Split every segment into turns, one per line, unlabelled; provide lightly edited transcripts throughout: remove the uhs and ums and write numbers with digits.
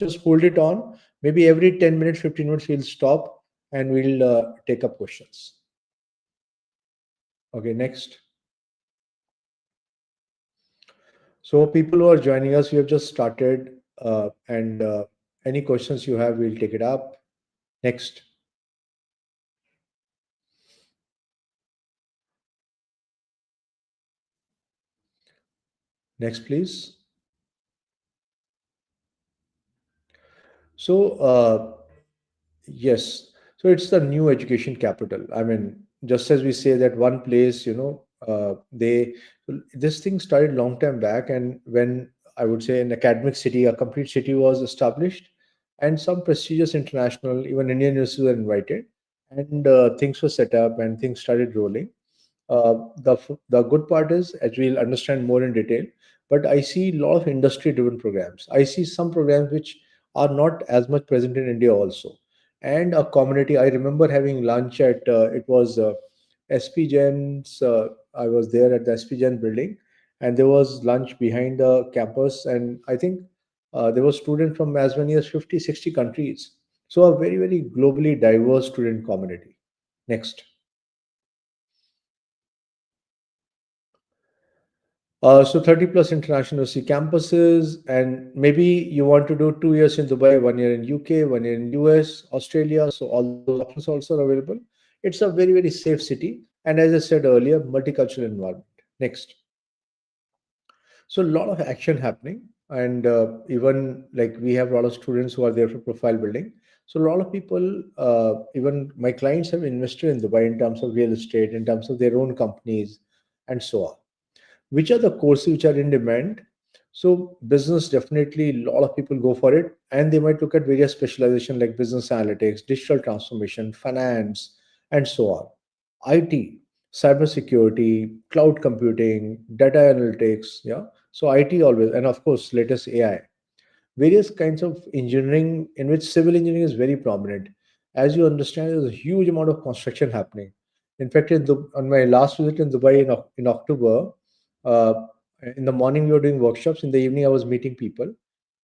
just hold it on. Maybe every 10 minutes, 15 minutes, we'll stop and we'll take up questions. Okay, next. So, people who are joining us, we have just started, and any questions you have, we'll take it up. Next. Next, please. So, yes. So it's the new education capital. I mean, just as we say that one place, they this thing started long time back, and when I would say an academic city, a complete city was established, and some prestigious international, even Indian universities were invited, and things were set up, and things started rolling. The good part is, as we'll understand more in detail, but I see a lot of industry driven programs. I see some programs which are not as much present in India also, and a community. I remember having lunch at it was SP Jain's. I was there at the SP Jain building, and there was lunch behind the campus, and I think there were students from as many as 50, 60 countries. So a very, very globally diverse student community. Next. So 30 plus international university campuses, and maybe you want to do 2 years in Dubai, 1 year in UK, 1 year in US, Australia. So all those options also are available. It's a very, very safe city. And as I said earlier, multicultural environment. Next. So a lot of action happening. And even like we have a lot of students who are there for profile building. So a lot of people, even my clients have invested in Dubai in terms of real estate, in terms of their own companies, and so on. Which are the courses which are in demand? So business, definitely a lot of people go for it, and they might look at various specialization like business analytics, digital transformation, finance, and so on. IT, cybersecurity, cloud computing, data analytics. Yeah. So IT always, and of course latest AI. Various kinds of engineering in which civil engineering is very prominent. As you understand, there's a huge amount of construction happening. In fact, on my last visit in Dubai in October, uh, in the morning we were doing workshops. In the evening, I was meeting people.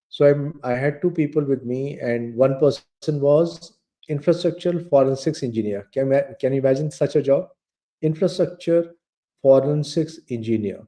So I had two people with me, and one person was infrastructure forensics engineer. Can you imagine such a job? Infrastructure forensics engineer.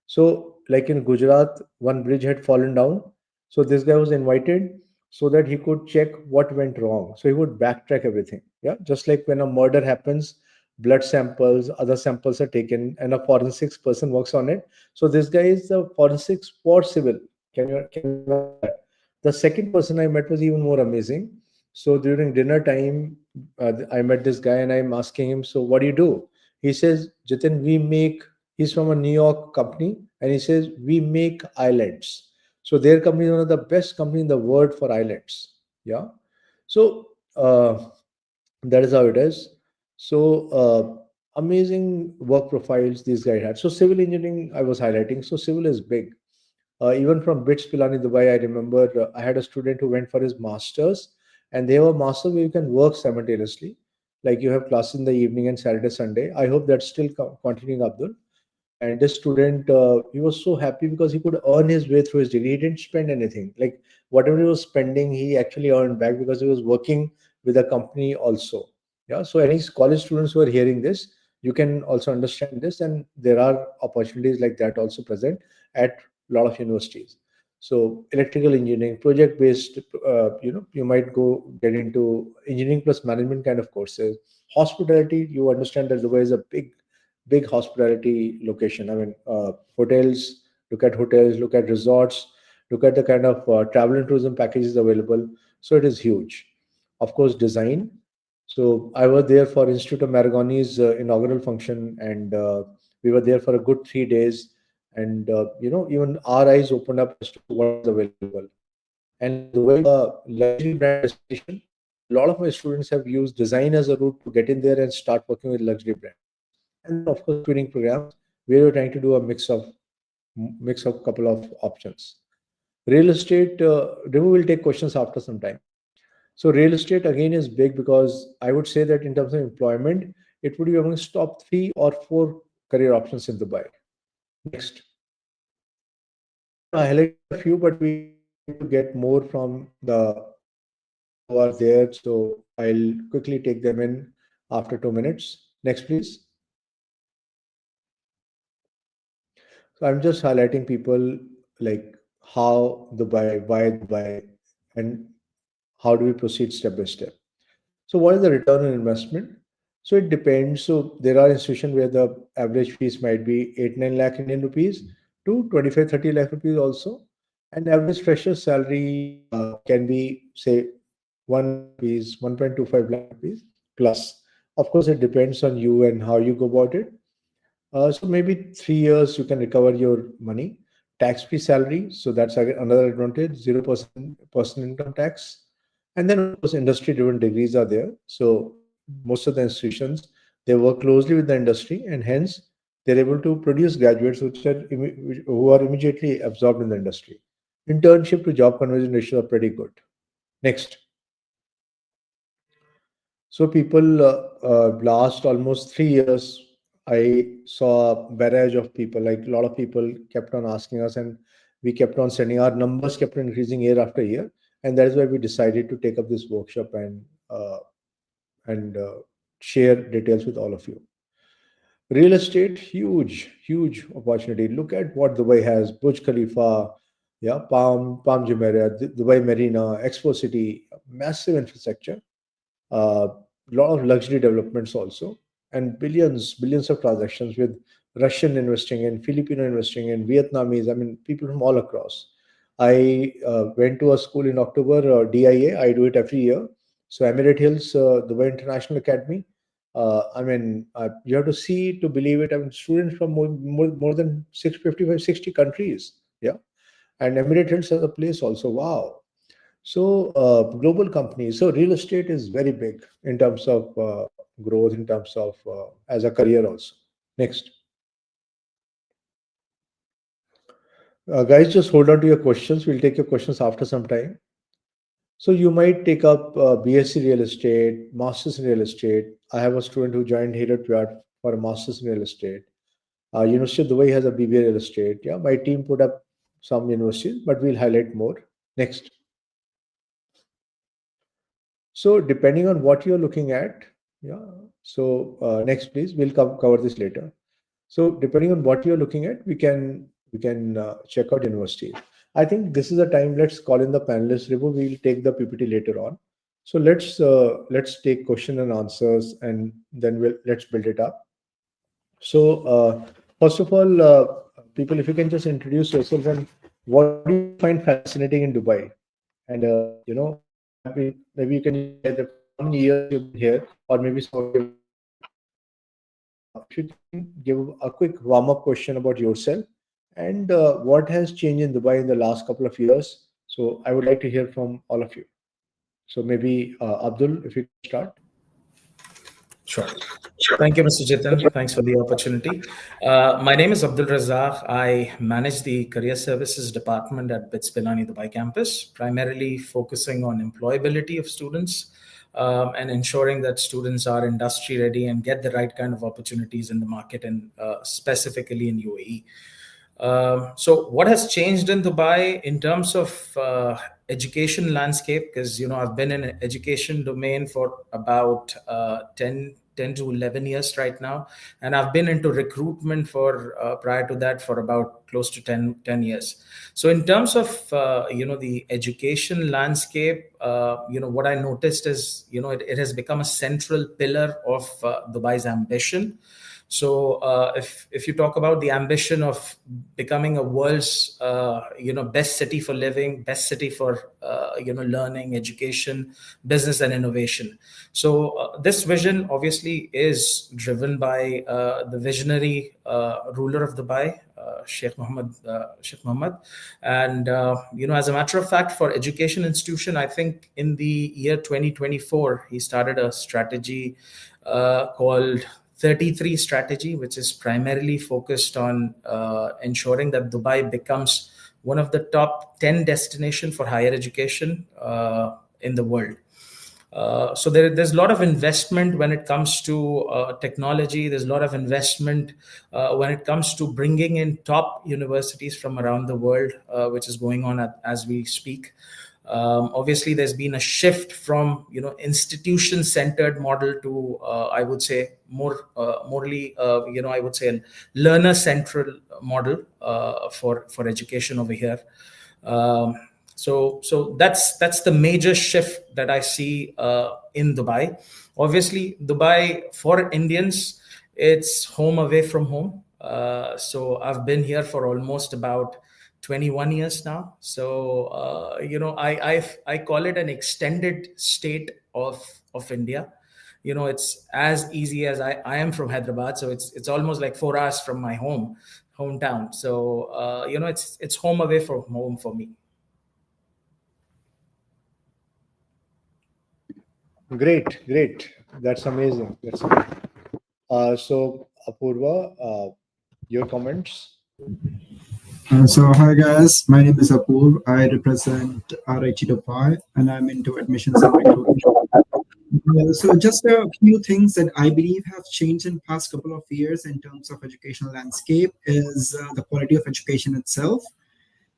So, like in Gujarat, one bridge had fallen down. So this guy was invited so that he could check what went wrong. So he would backtrack everything. Yeah, just like when a murder happens, blood samples, other samples are taken, and a forensics person works on it. So this guy is the forensics for civil. Can you imagine that? The second person I met was even more amazing. So during dinner time, I met this guy and I'm asking him, "So what do you do?" He says, "Jitin, we make." He's from a New York company, and he says we make islands. So their company is one of the best company in the world for islands. Yeah. So that is how it is. So amazing work profiles these guys had. So civil engineering I was highlighting. So civil is big. Even from BITS Pilani, Dubai, I remember I had a student who went for his masters, and they were masters where you can work simultaneously. Like you have classes in the evening and Saturday, Sunday. I hope that's still continuing, Abdul. And this student, he was so happy because he could earn his way through his degree. He didn't spend anything. Like whatever he was spending, he actually earned back because he was working with a company also. Yeah. So any college students who are hearing this, you can also understand this, and there are opportunities like that also present at a lot of universities. So electrical engineering, project based, you might go get into engineering plus management kind of courses. Hospitality, you understand that Dubai is a big hospitality location. I mean, hotels, look at hotels, look at resorts, look at the kind of travel and tourism packages available. So it is huge. Of course, design. So I was there for Institute of Maragoni's inaugural function, and we were there for a good 3 days. And even our eyes opened up as to what is available. And like Dubai being a luxury brand destination, a lot of my students have used design as a route to get in there and start working with luxury brands. And then of course training programs where you're trying to do a mix of couple of options. Real estate, Remu will take questions after some time. So real estate again is big because I would say that in terms of employment, it would be amongst top 3 or 4 career options in Dubai. Next. I highlighted a few, but we trying to get more from the people who are there. So I'll quickly take them in after 2 minutes. Next, please. So I'm just highlighting people like how Dubai, why Dubai, and how do we proceed step by step. So what is the return on investment? So it depends. So there are institutions where the average fees might be 8 9 lakh Indian rupees to 25 30 lakh rupees also. And average fresher salary can be say 1 lakh rupees, 1.25 lakh rupees plus. Of course, it depends on you and how you go about it. So maybe 3 years you can recover your money. Tax-free salary, so that's again another advantage. 0% income tax, and then of course industry-driven degrees are there. So most of the institutions they work closely with the industry, and hence they're able to produce graduates who are immediately absorbed in the industry. Internship to job conversion ratios are pretty good. Next. So people last almost 3 years, I saw a barrage of people. Like a lot of people kept on asking us, and we kept on sending. Our numbers kept on increasing year after year, and that is why we decided to take up this workshop and share details with all of you. Real estate, huge opportunity. Look at what Dubai has: Burj Khalifa, yeah, Palm Jumeirah, Dubai Marina, Expo City, massive infrastructure, a lot of luxury developments also, and billions of transactions with Russian investing in, Filipino investing in, Vietnamese. I mean, people from all across. I went to a school in October, DIA. I do it every year. So Emirate Hills, Dubai International Academy. I mean, you have to see to believe it. I mean, students from more than 655, 60 countries. Yeah. And Emirate Hills has a place also. Wow. So, global companies. So, real estate is very big in terms of growth, in terms of as a career also. Next, guys, just hold on to your questions. We'll take your questions after some time. So, you might take up BSc real estate, masters in real estate. I have a student who joined here at Puyat for a masters in real estate. University of Dubai has a BBA real estate. Yeah, my team put up some universities, but we'll highlight more. Next. So depending on what you're looking at, yeah. So next, please, we'll cover this later. So depending on what you're looking at, we can check out universities. I think this is a time. Let's call in the panelists. Ribu, we'll take the PPT later on. So let's take question and answers, and then let's build it up. So first of all, people, if you can just introduce yourself and what do you find fascinating in Dubai? And maybe you can just share that how many years you've been here, or maybe some of your if you can give a quick warm-up question about yourself and what has changed in Dubai in the last couple of years. So I would like to hear from all of you. So maybe Abdul, if you can start.
Sure. Thank you, Mr. Jitin. Thanks for the opportunity. My name is Abdul Razak. I manage the Career Services Department at BITS Pilani Dubai campus, primarily focusing on employability of students and ensuring that students are industry ready and get the right kind of opportunities in the market, and specifically in UAE. So what has changed in Dubai in terms of education landscape? Because, I've been in an education domain for about 10 to 11 years right now. And I've been into recruitment for prior to that for about close to 10 years. So in terms of, the education landscape, what I noticed is, it has become a central pillar of Dubai's ambition. So if you talk about the ambition of becoming a world's best city for living, best city for learning, education, business, and innovation. So this vision obviously is driven by the visionary ruler of Dubai, Sheikh Mohammed, and as a matter of fact, for education institution, I think in the year 2024 he started a strategy called 33 strategy, which is primarily focused on ensuring that Dubai becomes one of the top 10 destination for higher education in the world. So there's a lot of investment when it comes to technology. There's a lot of investment when it comes to bringing in top universities from around the world, which is going on as we speak. Obviously, there's been a shift from institution centered model to I would say morely I would say a learner central model for education over here. Um, so that's the major shift that I see in Dubai. Obviously, Dubai for Indians, it's home away from home. So I've been here for almost about 21 years now. So I call it an extended state of India. It's as easy as I am from Hyderabad, so it's almost like 4 hours from my hometown. So it's home away from home for me.
Great, great. That's amazing. That's amazing. So Apurva, your comments.
Hi guys, my name is Apoor. I represent RIT Dubai and I'm into admissions and recruitment. So just a few things that I believe have changed in past couple of years in terms of educational landscape is the quality of education itself.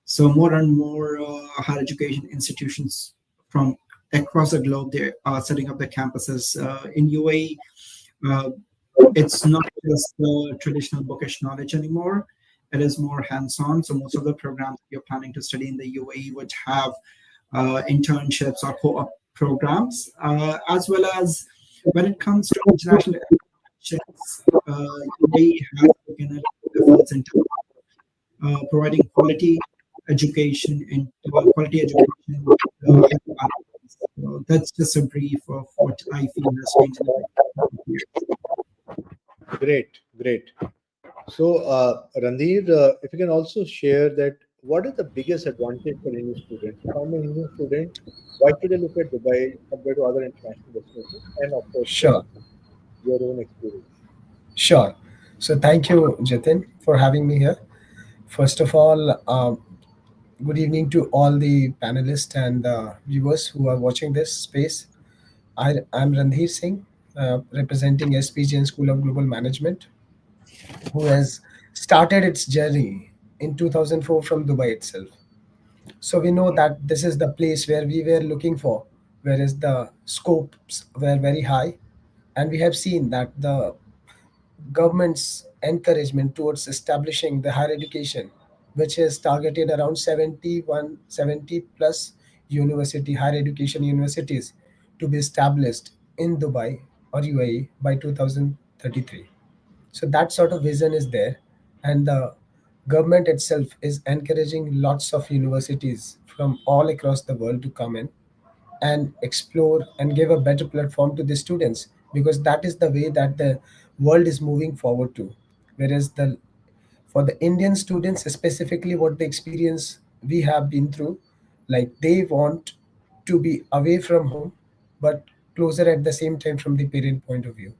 So more and more higher education institutions from across the globe, they are setting up their campuses in UAE. Uh, it's not just the traditional bookish knowledge anymore. It is more hands-on. So most of the programs you're planning to study in the UAE would have internships or co-op programs, as well as when it comes to international connections, UAE has taken a efforts into providing education and quality education. So that's just a brief of what I feel has changed in the years.
Great, great. So, Randhir, if you can also share that what is the biggest advantage for any student? If I'm an Indian student, why should I look at Dubai compared to other international destinations? And of course,
Sure,
your own experience.
sure. So thank you, Jitin, for having me here. First of all, good evening to all the panelists and viewers who are watching this space. I'm Randhir Singh, representing SPGN School of Global Management, who has started its journey in 2004 from Dubai itself. So we know that this is the place where we were looking for, whereas the scopes were very high, and we have seen that the government's encouragement towards establishing the higher education, which is targeted around 70 plus higher education universities to be established in Dubai or UAE by 2033. So that sort of vision is there, and the government itself is encouraging lots of universities from all across the world to come in and explore and give a better platform to the students, because that is the way that the world is moving forward to. Whereas the for the Indian students specifically, what the experience we have been through, like they want to be away from home but closer at the same time from the parent point of view,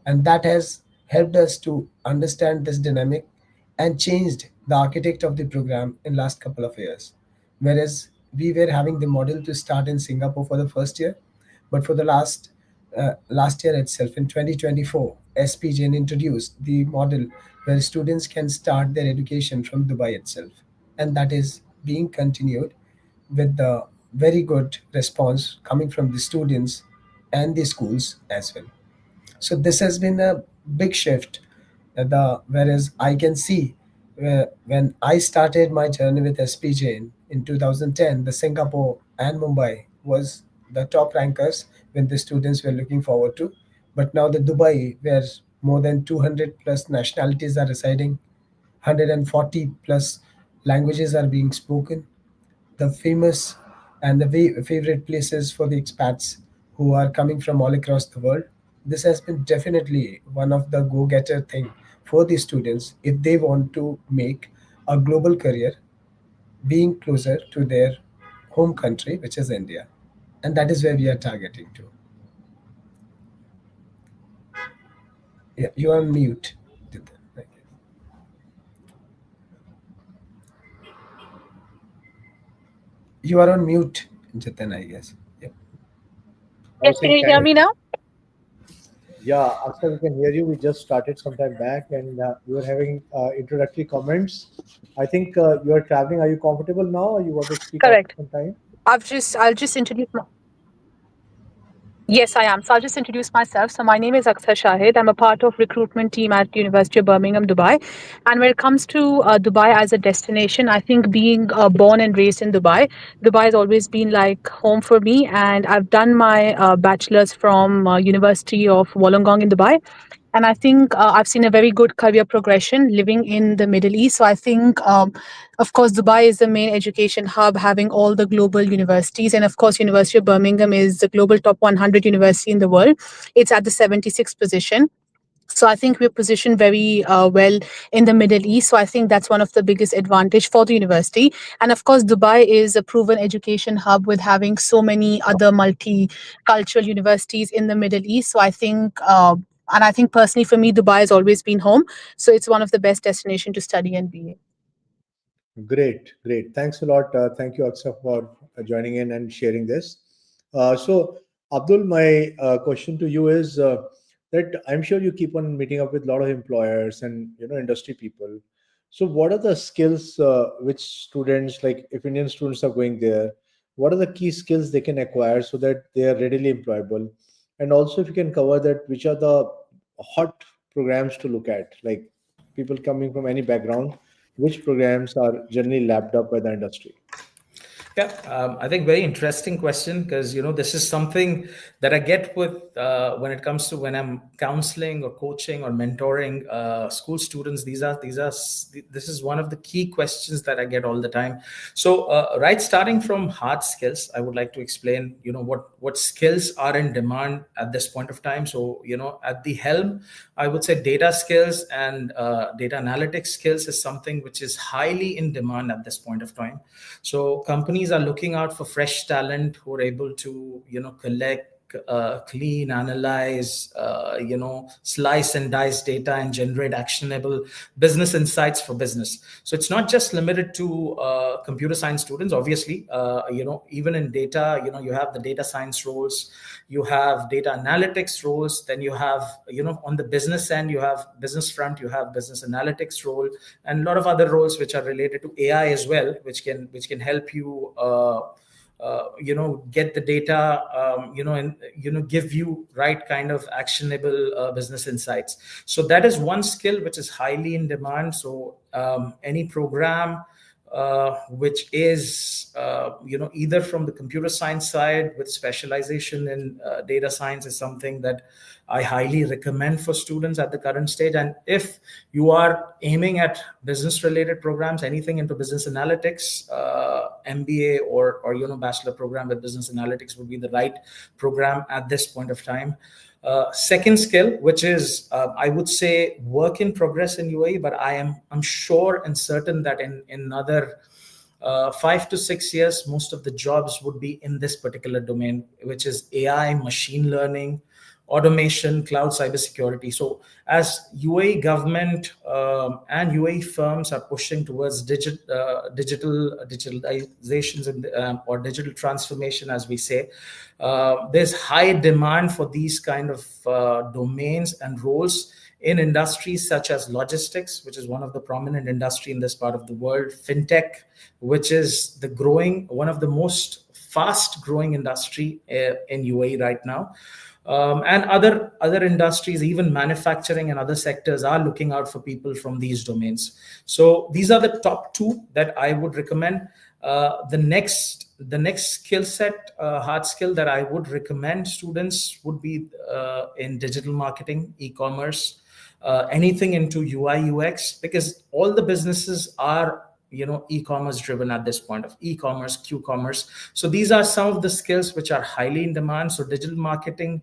and that has helped us to understand this dynamic and changed the architect of the program in last couple of years. Whereas we were having the model to start in Singapore for the first year, but for the last year itself in 2024, SPGN introduced the model where students can start their education from Dubai itself, and that is being continued with the very good response coming from the students and the schools as well. So this has been a big shift. Whereas I can see when I started my journey with SPJ in 2010, the Singapore and Mumbai was the top rankers when the students were looking forward to. But now the Dubai, where more than 200 plus nationalities are residing, 140 plus languages are being spoken, the famous and the favorite places for the expats who are coming from all across the world. This has been definitely one of the go-getter thing for the students if they want to make a global career, being closer to their home country, which is India, and that is where we are targeting to. Yeah, you are on mute. You are on mute, Jitin, I guess. Yeah.
I was
Yes, can
saying
you hear
thank.
me now?
Yeah, Akshay, we can hear you. We just started some time back, and we were having introductory comments. I think you are traveling. Are you comfortable now, or you want to speak after
Correct.
some time?
I'll just introduce Yes, I am. So I'll just introduce myself. So my name is Akshay Shahid. I'm a part of recruitment team at University of Birmingham, Dubai. And when it comes to Dubai as a destination, I think being born and raised in Dubai, Dubai has always been like home for me. And I've done my bachelor's from University of Wollongong in Dubai. And I think I've seen a very good career progression living in the Middle East. So I think, of course, Dubai is the main education hub, having all the global universities. And of course, University of Birmingham is the global top 100 university in the world. It's at the 76th position. So I think we're positioned very well in the Middle East. So I think that's one of the biggest advantage for the university. And of course, Dubai is a proven education hub with having so many other multicultural universities in the Middle East. So I think, and I think personally for me, Dubai has always been home. So it's one of the best destination to study and be in.
Great, great. Thanks a lot. Thank you, Akshay, for joining in and sharing this. So, Abdul, my question to you is that I'm sure you keep on meeting up with a lot of employers and industry people. So, what are the skills which students, like if Indian students are going there, what are the key skills they can acquire so that they are readily employable? And also, if you can cover that, which are the hot programs to look at, like people coming from any background, which programs are generally lapped up by the industry?
Yeah, I think very interesting question, because this is something that I get with when it comes to when I'm counseling or coaching or mentoring school students. This is one of the key questions that I get all the time. So right, starting from hard skills, I would like to explain what skills are in demand at this point of time. So at the helm, I would say data skills and data analytics skills is something which is highly in demand at this point of time. So companies are looking out for fresh talent who are able to, collect, clean, analyze, slice and dice data and generate actionable business insights for business. So it's not just limited to computer science students. Obviously, even in data, you have the data science roles, you have data analytics roles, then you have, on the business end, you have business front, you have business analytics role, and a lot of other roles which are related to AI as well, which can help you get the data, and give you right kind of actionable business insights. So that is one skill which is highly in demand. So any program which is either from the computer science side with specialization in data science is something that I highly recommend for students at the current stage. And if you are aiming at business related programs, anything into business analytics, MBA or bachelor program with business analytics would be the right program at this point of time. Second skill, which is I would say work in progress in UAE, but I'm sure and certain that in another 5 to 6 years, most of the jobs would be in this particular domain, which is AI, machine learning, automation, cloud, cybersecurity. So as UAE government and UAE firms are pushing towards digitalizations and or digital transformation, as we say, there's high demand for these kind of domains and roles in industries such as logistics, which is one of the prominent industry in this part of the world, fintech, which is one of the most fast growing industry in UAE right now. And other industries, even manufacturing and other sectors, are looking out for people from these domains. So these are the top two that I would recommend. The next skill set, hard skill that I would recommend students would be in digital marketing, e-commerce, anything into UI UX, because all the businesses are e-commerce driven at this point of e-commerce, q-commerce. So these are some of the skills which are highly in demand. So digital marketing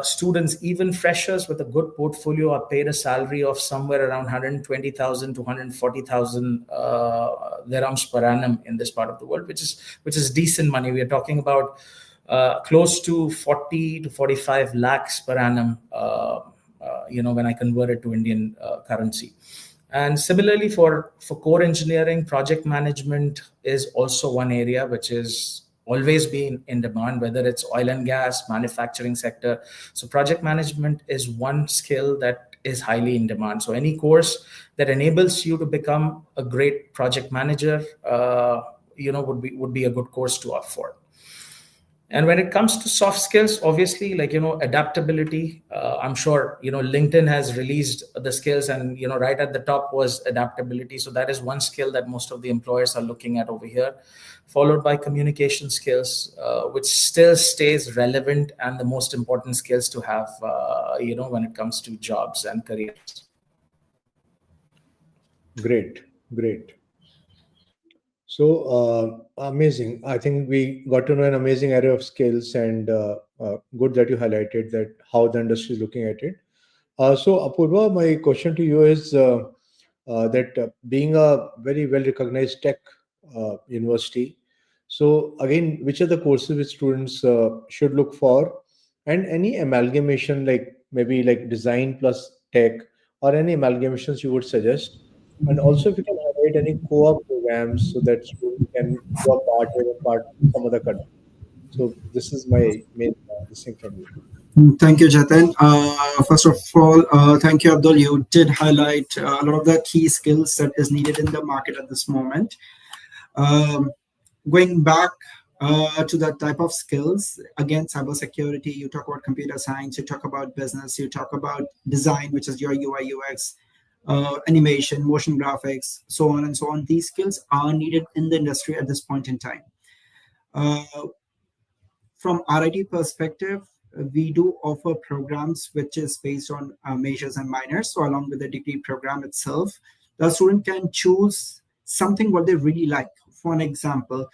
students, even freshers with a good portfolio, are paid a salary of somewhere around 120,000 to 140,000 dirhams per annum in this part of the world, which is decent money. We are talking about close to 40 to 45 lakhs per annum when I convert it to Indian currency. And similarly for core engineering, project management is also one area which is always be in demand, whether it's oil and gas, manufacturing sector. So project management is one skill that is highly in demand. So any course that enables you to become a great project manager, would be a good course to opt for. And when it comes to soft skills, obviously, like, adaptability, I'm sure, LinkedIn has released the skills, and, right at the top was adaptability. So that is one skill that most of the employers are looking at over here, followed by communication skills, which still stays relevant and the most important skills to have, when it comes to jobs and careers.
Great, great. So amazing. I think we got to know an amazing array of skills, and good that you highlighted that how the industry is looking at it. So Apurva, my question to you is that being a very well recognized tech university, so again, which are the courses which students should look for, and any amalgamation like maybe like design plus tech, or any amalgamations you would suggest, and also if you can highlight any co-op programs so that students can do a part here and part in some other country. So this is my main this thing from you.
Thank you, Jitin. First of all, thank you, Abdul. You did highlight a lot of the key skills that is needed in the market at this moment. Um, Going back to that type of skills, again, cybersecurity, you talk about computer science, you talk about business, you talk about design, which is your UI, UX, animation, motion graphics, so on and so on. These skills are needed in the industry at this point in time. Uh, from RIT perspective, we do offer programs which is based on majors and minors. So along with the degree program itself, the student can choose something what they really like. For an example,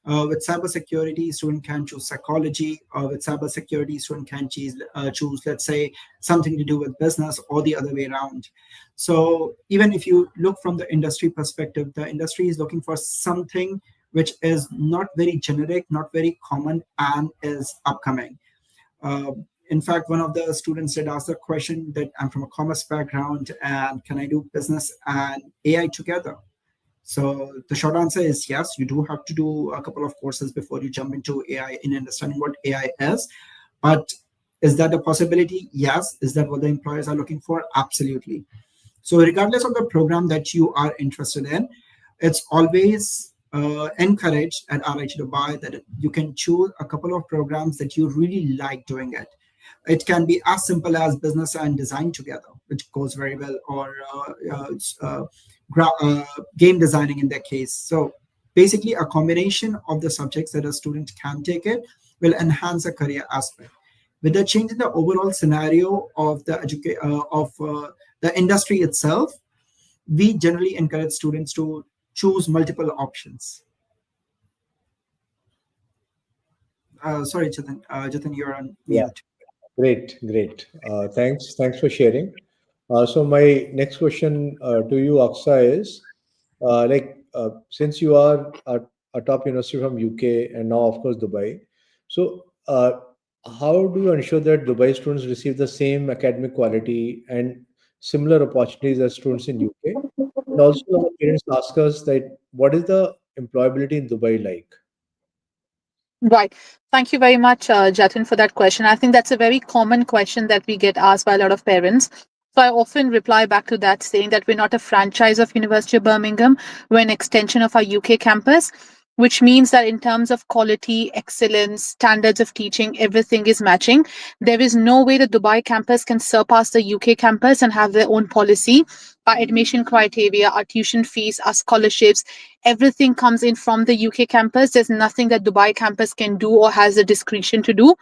with cybersecurity, student can choose psychology. With cybersecurity, student can choose, let's say, something to do with business, or the other way around. So even if you look from the industry perspective, the industry is looking for something which is not very generic, not very common, and is upcoming. In fact, one of the students did ask the question that I'm from a commerce background, and can I do business and AI together? So the short answer is yes, you do have to do a couple of courses before you jump into AI in understanding what AI is. But is that a possibility? Yes. Is that what the employers are looking for? Absolutely. So regardless of the program that you are interested in, it's always encouraged at RIT Dubai that you can choose a couple of programs that you really like doing it. It can be as simple as business and design together, which goes very well, or game designing in that case. So basically, a combination of the subjects that a student can take it will enhance the career aspect. With the change in the overall scenario of the the industry itself, we generally encourage students to choose multiple options. Sorry, Jitin. Jitin, you're on
Yeah,
mute.
great, great. Thanks for sharing. So my next question to you, Aksa, is since you are a top university from UK and now, of course, Dubai. So how do you ensure that Dubai students receive the same academic quality and similar opportunities as students in UK? And also, our parents ask us that what is the employability in Dubai like?
Right. Thank you very much, Jatin, for that question. I think that's a very common question that we get asked by a lot of parents. So I often reply back to that saying that we're not a franchise of University of Birmingham. We're an extension of our UK campus, which means that in terms of quality, excellence, standards of teaching, everything is matching. There is no way the Dubai campus can surpass the UK campus and have their own policy. Our admission criteria, our tuition fees, our scholarships, everything comes in from the UK campus. There's nothing that Dubai campus can do or has the discretion to do.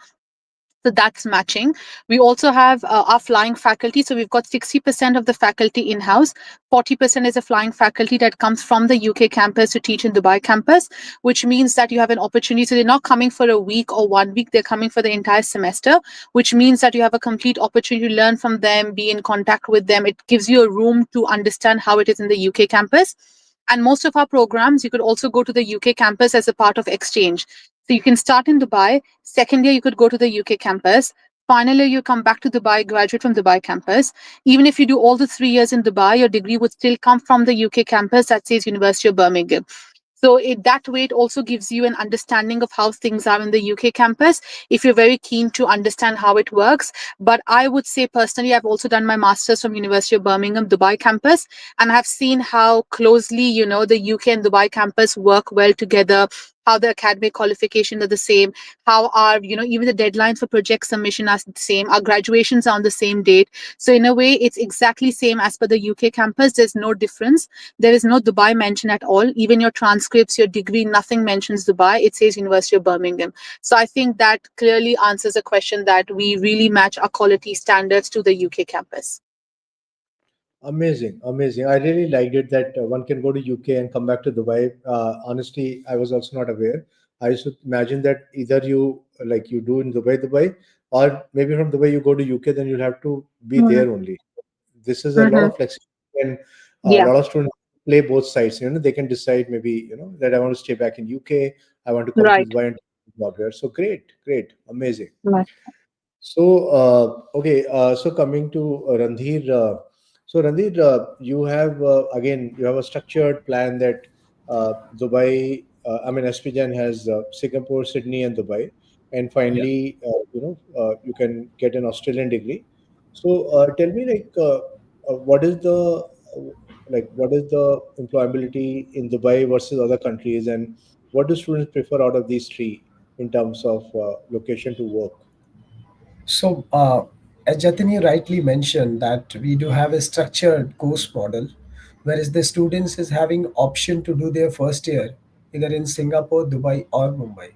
So that's matching. We also have our flying faculty. So we've got 60% of the faculty in-house. 40% is a flying faculty that comes from the UK campus to teach in Dubai campus, which means that you have an opportunity. So they're not coming for a week or 1 week. They're coming for the entire semester, which means that you have a complete opportunity to learn from them, be in contact with them. It gives you a room to understand how it is in the UK campus. And most of our programs, you could also go to the UK campus as a part of exchange. So you can start in Dubai. Second year, you could go to the UK campus. Finally, you come back to Dubai, graduate from Dubai campus. Even if you do all the 3 years in Dubai, your degree would still come from the UK campus that says University of Birmingham. So that way, it also gives you an understanding of how things are in the UK campus if you're very keen to understand how it works. But I would say personally, I've also done my master's from University of Birmingham, Dubai campus, and I've seen how closely, the UK and Dubai campus work well together, how the academic qualifications are the same, how our, even the deadlines for project submission are the same, our graduations are on the same date. So in a way, it's exactly same as per the UK campus. There's no difference. There is no Dubai mention at all. Even your transcripts, your degree, nothing mentions Dubai. It says University of Birmingham. So I think that clearly answers a question that we really match our quality standards to the UK campus.
Amazing, amazing. I really liked it that one can go to UK and come back to Dubai. Honestly, I was also not aware. I used to imagine that either you like you do in Dubai, or maybe from Dubai you go to UK, then you'll have to be there only. This is a lot
Mm-hmm.
of flexibility, and a
Yeah,
lot of students play both sides. They can decide maybe that I want to stay back in UK, I want to come to
right.
Dubai and job here. So great, great, amazing.
Right.
So, okay, so coming to Randhir, so Randhir, you have a structured plan that Dubai, SPJAN has Singapore, Sydney, and Dubai, and
Yeah.
finally, you can get an Australian degree. So, tell me, what is the what is the employability in Dubai versus other countries, and what do students prefer out of these three in terms of location to work?
So, as Jatini rightly mentioned, that we do have a structured course model, whereas the students is having option to do their first year either in Singapore, Dubai, or Mumbai.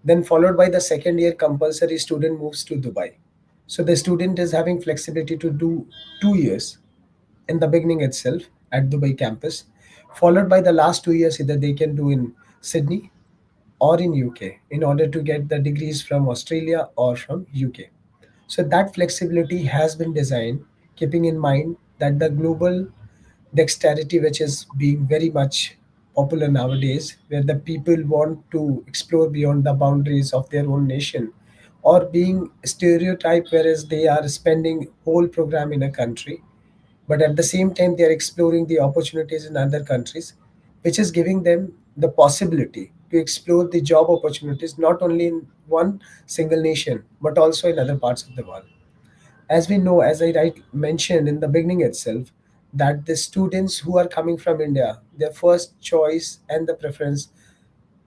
Then followed by the second year, compulsory student moves to Dubai. So the student is having flexibility to do 2 years in the beginning itself at Dubai campus, followed by the last 2 years either they can do in Sydney or in UK in order to get the degrees from Australia or from UK. So that flexibility has been designed keeping in mind that the global dexterity, which is being very much popular nowadays, where the people want to explore beyond the boundaries of their own nation, or being stereotyped, whereas they are spending whole program in a country, but at the same time they are exploring the opportunities in other countries, which is giving them the possibility to explore the job opportunities not only in one single nation but also in other parts of the world. As we know, as mentioned in the beginning itself, that the students who are coming from India, their first choice and the preference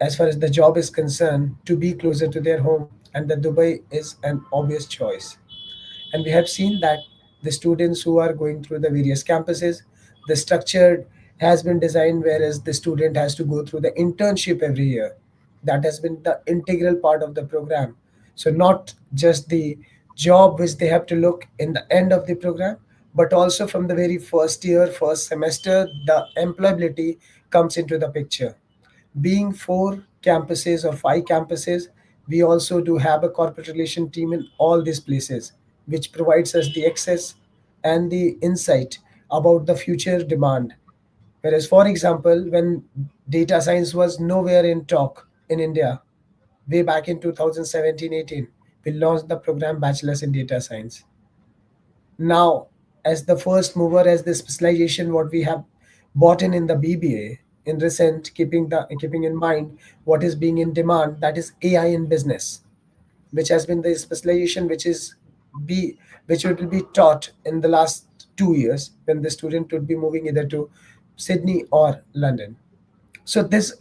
as far as the job is concerned to be closer to their home, and the Dubai is an obvious choice. And we have seen that the students who are going through the various campuses, the structure has been designed whereas the student has to go through the internship every year. That has been the integral part of the program. So not just the job which they have to look in the end of the program, but also from the very first year, first semester, the employability comes into the picture. Being four campuses or five campuses, we also do have a corporate relation team in all these places, which provides us the access and the insight about the future demand. Whereas, for example, when data science was nowhere in talk in India, way back in 2017-18, we launched the program Bachelor's in Data Science. Now, as the first mover, as the specialization what we have bought in the BBA in recent, keeping in mind what is being in demand, that is AI in business, which has been the specialization be which will be taught in the last 2 years when the student would be moving either to Sydney or London. So this,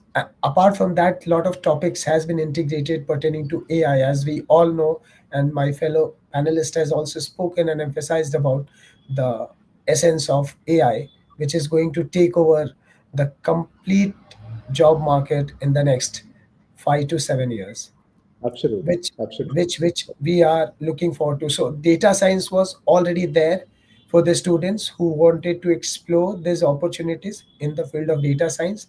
apart from that, lot of topics has been integrated pertaining to AI, as we all know, and my fellow panelist has also spoken and emphasized about the essence of AI, which is going to take over the complete job market in the next 5 to 7 years,
Absolutely,
which
absolutely.
which we are looking forward to. So data science was already there for the students who wanted to explore these opportunities in the field of data science.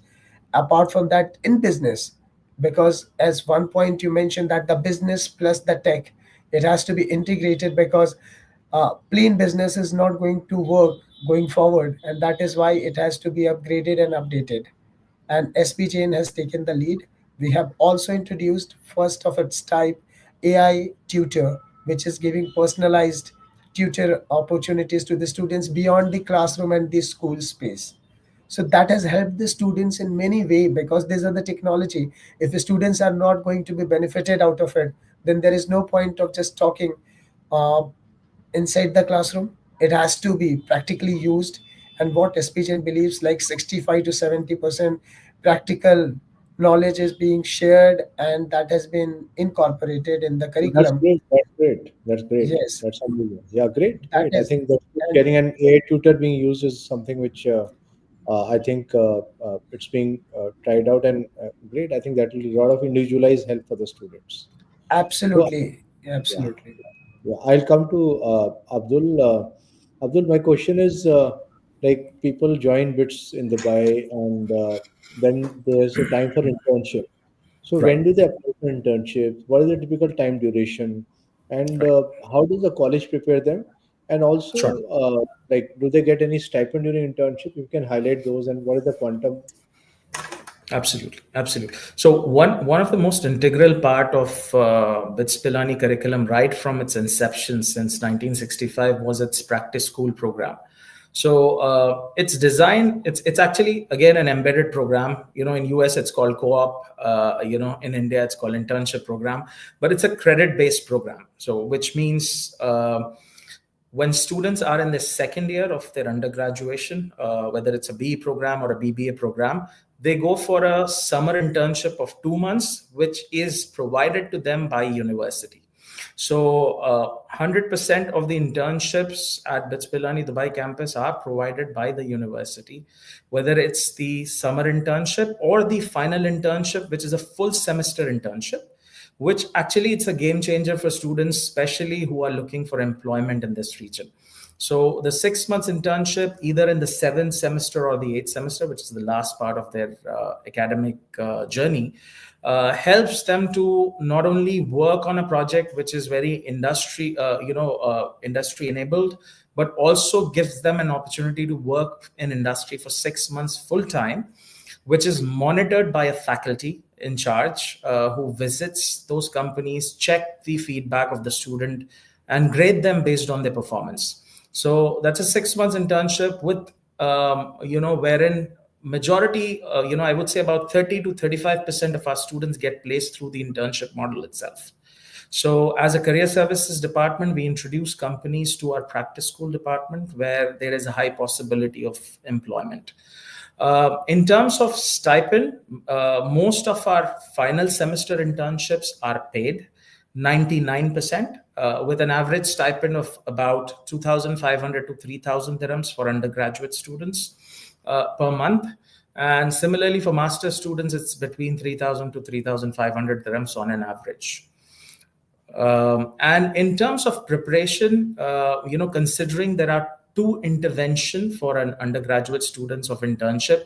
Apart from that, in business, because as one point you mentioned that the business plus the tech, it has to be integrated, because plain business is not going to work going forward, and that is why it has to be upgraded and updated, and SB Chain has taken the lead. We have also introduced first of its type AI tutor, which is giving personalized tutor opportunities to the students beyond the classroom and the school space. So that has helped the students in many way, because these are the technology. If the students are not going to be benefited out of it, then there is no point of just talking uh, inside the classroom. It has to be practically used. And what SPGen believes, like 65 to 70% practical knowledge is being shared, and that has been incorporated in the
That's
curriculum.
great. That's great. That's great.
Yes,
That's amazing. Yeah, great,
that
great. I
is.
think that
And
getting an AI tutor being used is something which I think it's being tried out, and great. I think that will a lot of individualized help for the students. So
absolutely,
yeah,
absolutely.
yeah. I'll come to Abdul. Abdul, my question is like people join BITS in Dubai, and then there's a time for internship. So
Right.
when do they apply for internships? What is the typical time duration? And
Right.
how does the college prepare them? And
Sure.
also, like, do they get any stipend during internship? You can highlight those, and what is the quantum?
Absolutely, absolutely. So one of the most integral part of BITS Pilani curriculum, right from its inception since 1965, was its practice school program. So it's designed. It's actually again an embedded program. In US it's called co-op. In India it's called internship program, but it's a credit-based program. So which means when students are in the second year of their undergraduation, whether it's a BE program or a BBA program, they go for a summer internship of 2 months, which is provided to them by university. So 100% of the internships at BITS Pilani Dubai campus are provided by the university, whether it's the summer internship or the final internship, which is a full semester internship, which actually it's a game changer for students, especially who are looking for employment in this region. So the 6 months internship, either in the seventh semester or the eighth semester, which is the last part of their academic journey, helps them to not only work on a project which is very industry enabled, but also gives them an opportunity to work in industry for 6 months full time, which is monitored by a faculty in charge who visits those companies, check the feedback of the student, and grade them based on their performance. So that's a 6 months internship with, wherein majority, I would say about 30 to 35% of our students get placed through the internship model itself. So as a career services department, we introduce companies to our practice school department where there is a high possibility of employment. In terms of stipend, most of our final semester internships are paid 99%, with an average stipend of about 2,500 to 3,000 dirhams for undergraduate students per month. And similarly, for master students, it's between 3,000 to 3,500 dirhams on an average. And in terms of preparation, considering there are two intervention for an undergraduate students of internship.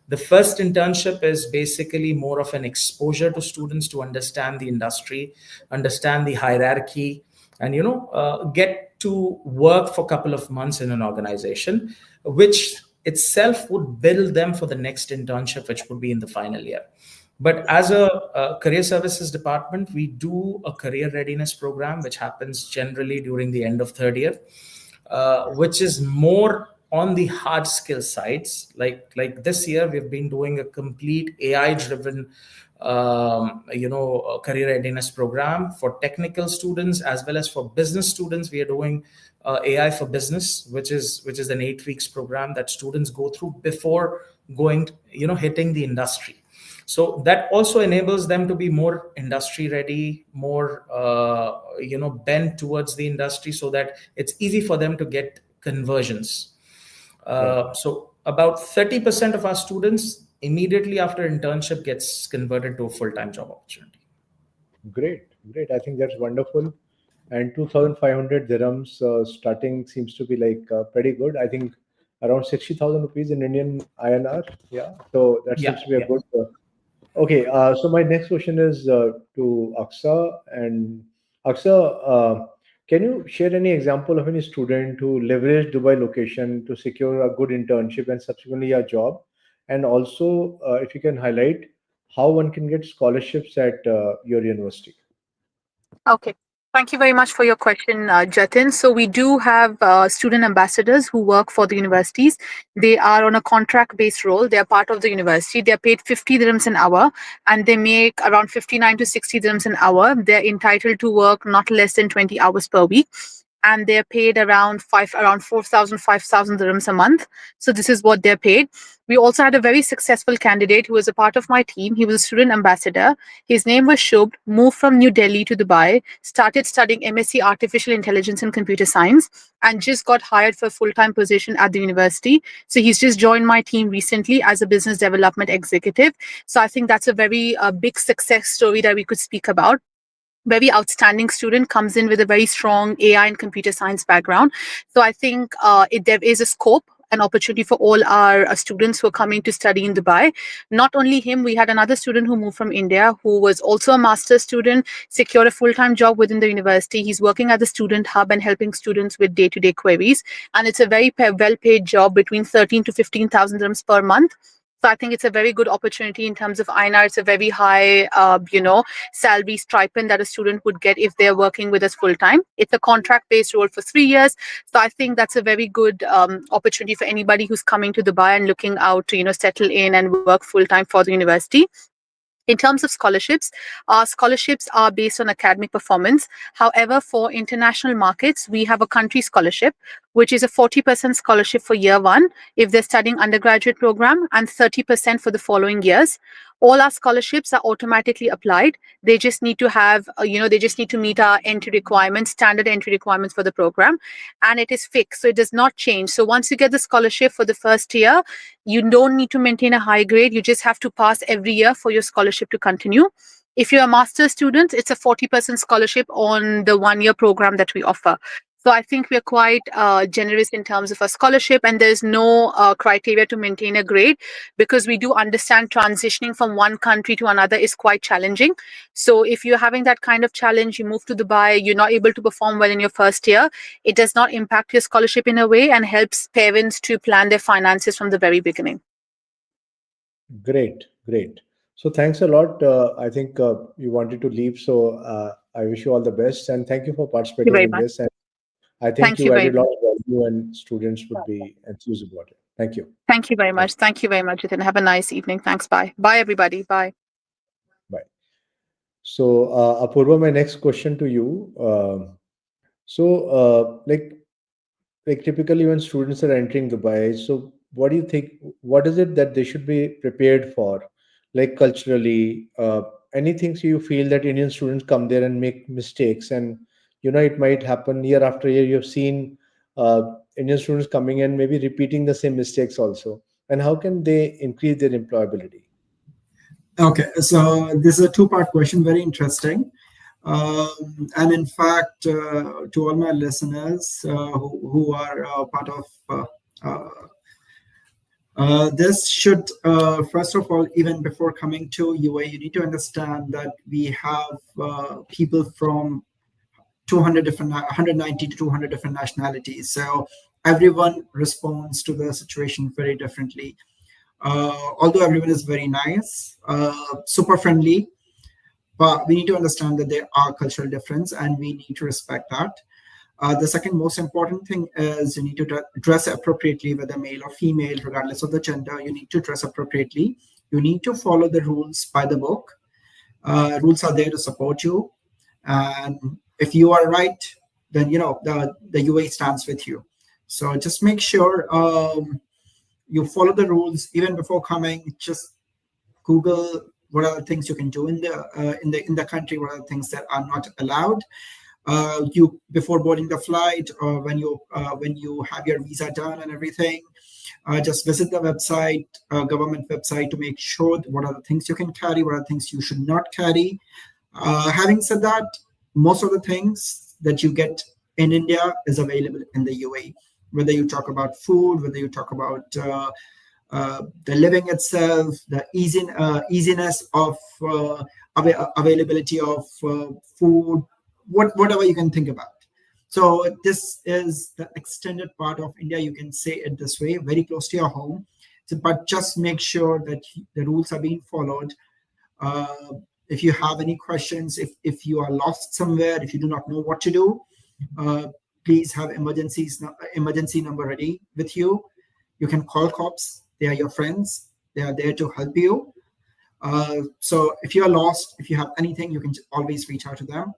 The first internship is basically more of an exposure to students to understand the industry, understand the hierarchy, and get to work for a couple of months in an organization, which itself would build them for the next internship, which would be in the final year. But as a career services department, we do a career readiness program, which happens generally during the end of third year, which is more on the hard skill sides. Like this year, we've been doing a complete AI-driven, career readiness program for technical students as well as for business students. We are doing AI for business, which is an 8 weeks program that students go through before going, hitting the industry. So that also enables them to be more industry ready, more bent towards the industry, so that it's easy for them to get conversions. So about 30% of our students immediately after internship gets converted to a full-time job opportunity.
Great, great. I think that's wonderful. And 2,500 dirhams starting seems to be like pretty good. I think around 60,000 rupees in Indian INR. Yeah. So that
Yeah,
seems to be a
yeah.
good. Okay. So my next question is to Aksa. And Aksa, can you share any example of any student who leveraged Dubai location to secure a good internship and subsequently a job? And also, if you can highlight how one can get scholarships at your university.
Okay. Thank you very much for your question, Jatin. So we do have student ambassadors who work for the universities. They are on a contract-based role. They are part of the university. They are paid 50 dirhams an hour, and they make around 59 to 60 dirhams an hour. They're entitled to work not less than 20 hours per week, and they're paid around 4,000, 5,000 dirhams a month. So this is what they're paid. We also had a very successful candidate who was a part of my team. He was a student ambassador. His name was Shubh, moved from New Delhi to Dubai, started studying MSc Artificial Intelligence and Computer Science, and just got hired for a full-time position at the university. So he's just joined my team recently as a business development executive. So I think that's a very big success story that we could speak about. Very outstanding student, comes in with a very strong AI and computer science background. So I think there is a scope, an opportunity for all our students who are coming to study in Dubai. Not only him, we had another student who moved from India who was also a master's student, secured a full-time job within the university. He's working at the student hub and helping students with day-to-day queries. And it's a very well-paid job, between 13 to 15,000 dirhams per month. So I think it's a very good opportunity in terms of INR. It's a very high, salary stipend that a student would get if they're working with us full time. It's a contract-based role for 3 years. So I think that's a very good opportunity for anybody who's coming to Dubai and looking out to, settle in and work full time for the university. In terms of scholarships, our scholarships are based on academic performance. However, for international markets, we have a country scholarship, which is a 40% scholarship for year one if they're studying undergraduate program, and 30% for the following years. All our scholarships are automatically applied. They just need to have, they just need to meet our entry requirements, standard entry requirements for the program, and it is fixed. So it does not change. So once you get the scholarship for the first year, you don't need to maintain a high grade. You just have to pass every year for your scholarship to continue. If you're a master's student, it's a 40% scholarship on the 1 year program that we offer. So I think we're quite generous in terms of a scholarship, and there's no criteria to maintain a grade, because we do understand transitioning from one country to another is quite challenging. So if you're having that kind of challenge, you move to Dubai, you're not able to perform well in your first year, it does not impact your scholarship in a way, and helps parents to plan their finances from the very beginning.
Great, great. So thanks a lot. I think you wanted to leave, so I wish you all the best, and thank you for
Thank you
participating
very
in
much.
this. And I think
Thank you
you
very
added a
much.
lot of value, and students would be enthused about it. Thank you.
Thank you very
Thank
much. Thank you very much, Jitin. Have a nice evening. Thanks. Bye. Bye, everybody. Bye.
Bye. So, Apurva, my next question to you. Like typically when students are entering Dubai, so what do you think? What is it that they should be prepared for, like culturally? Any things you feel that Indian students come there and make mistakes, and it might happen year after year. You've seen Indian students coming and maybe repeating the same mistakes also. And how can they increase their employability?
Okay, so this is a two-part question, very interesting. And in fact, to all my listeners who are part of this should, first of all, even before coming to UAE, you need to understand that we have people from 190 to 200 different nationalities. So everyone responds to the situation very differently. Although everyone is very nice, super friendly, but we need to understand that there are cultural differences and we need to respect that. The second most important thing is you need to dress appropriately, whether male or female, regardless of the gender. You need to dress appropriately. You need to follow the rules by the book. Rules are there to support you. And if you are right, then the UAE stands with you. So just make sure you follow the rules even before coming. Just Google what are the things you can do in the country, what are the things that are not allowed. You before boarding the flight, or when you have your visa done and everything, just visit the website, government website, to make sure what are the things you can carry, what are the things you should not carry. Having said that, most of the things that you get in India is available in the UAE. Whether you talk about food, whether you talk about the living itself, the easiness of availability of food, whatever you can think about. So this is the extended part of India. You can say it this way, very close to your home. So, but just make sure that the rules are being followed. If you have any questions, if you are lost somewhere, if you do not know what to do, uh, please have emergency number ready with you. You can call cops. They are your friends. They are there to help you. So if you are lost, if you have anything, you can always reach out to them.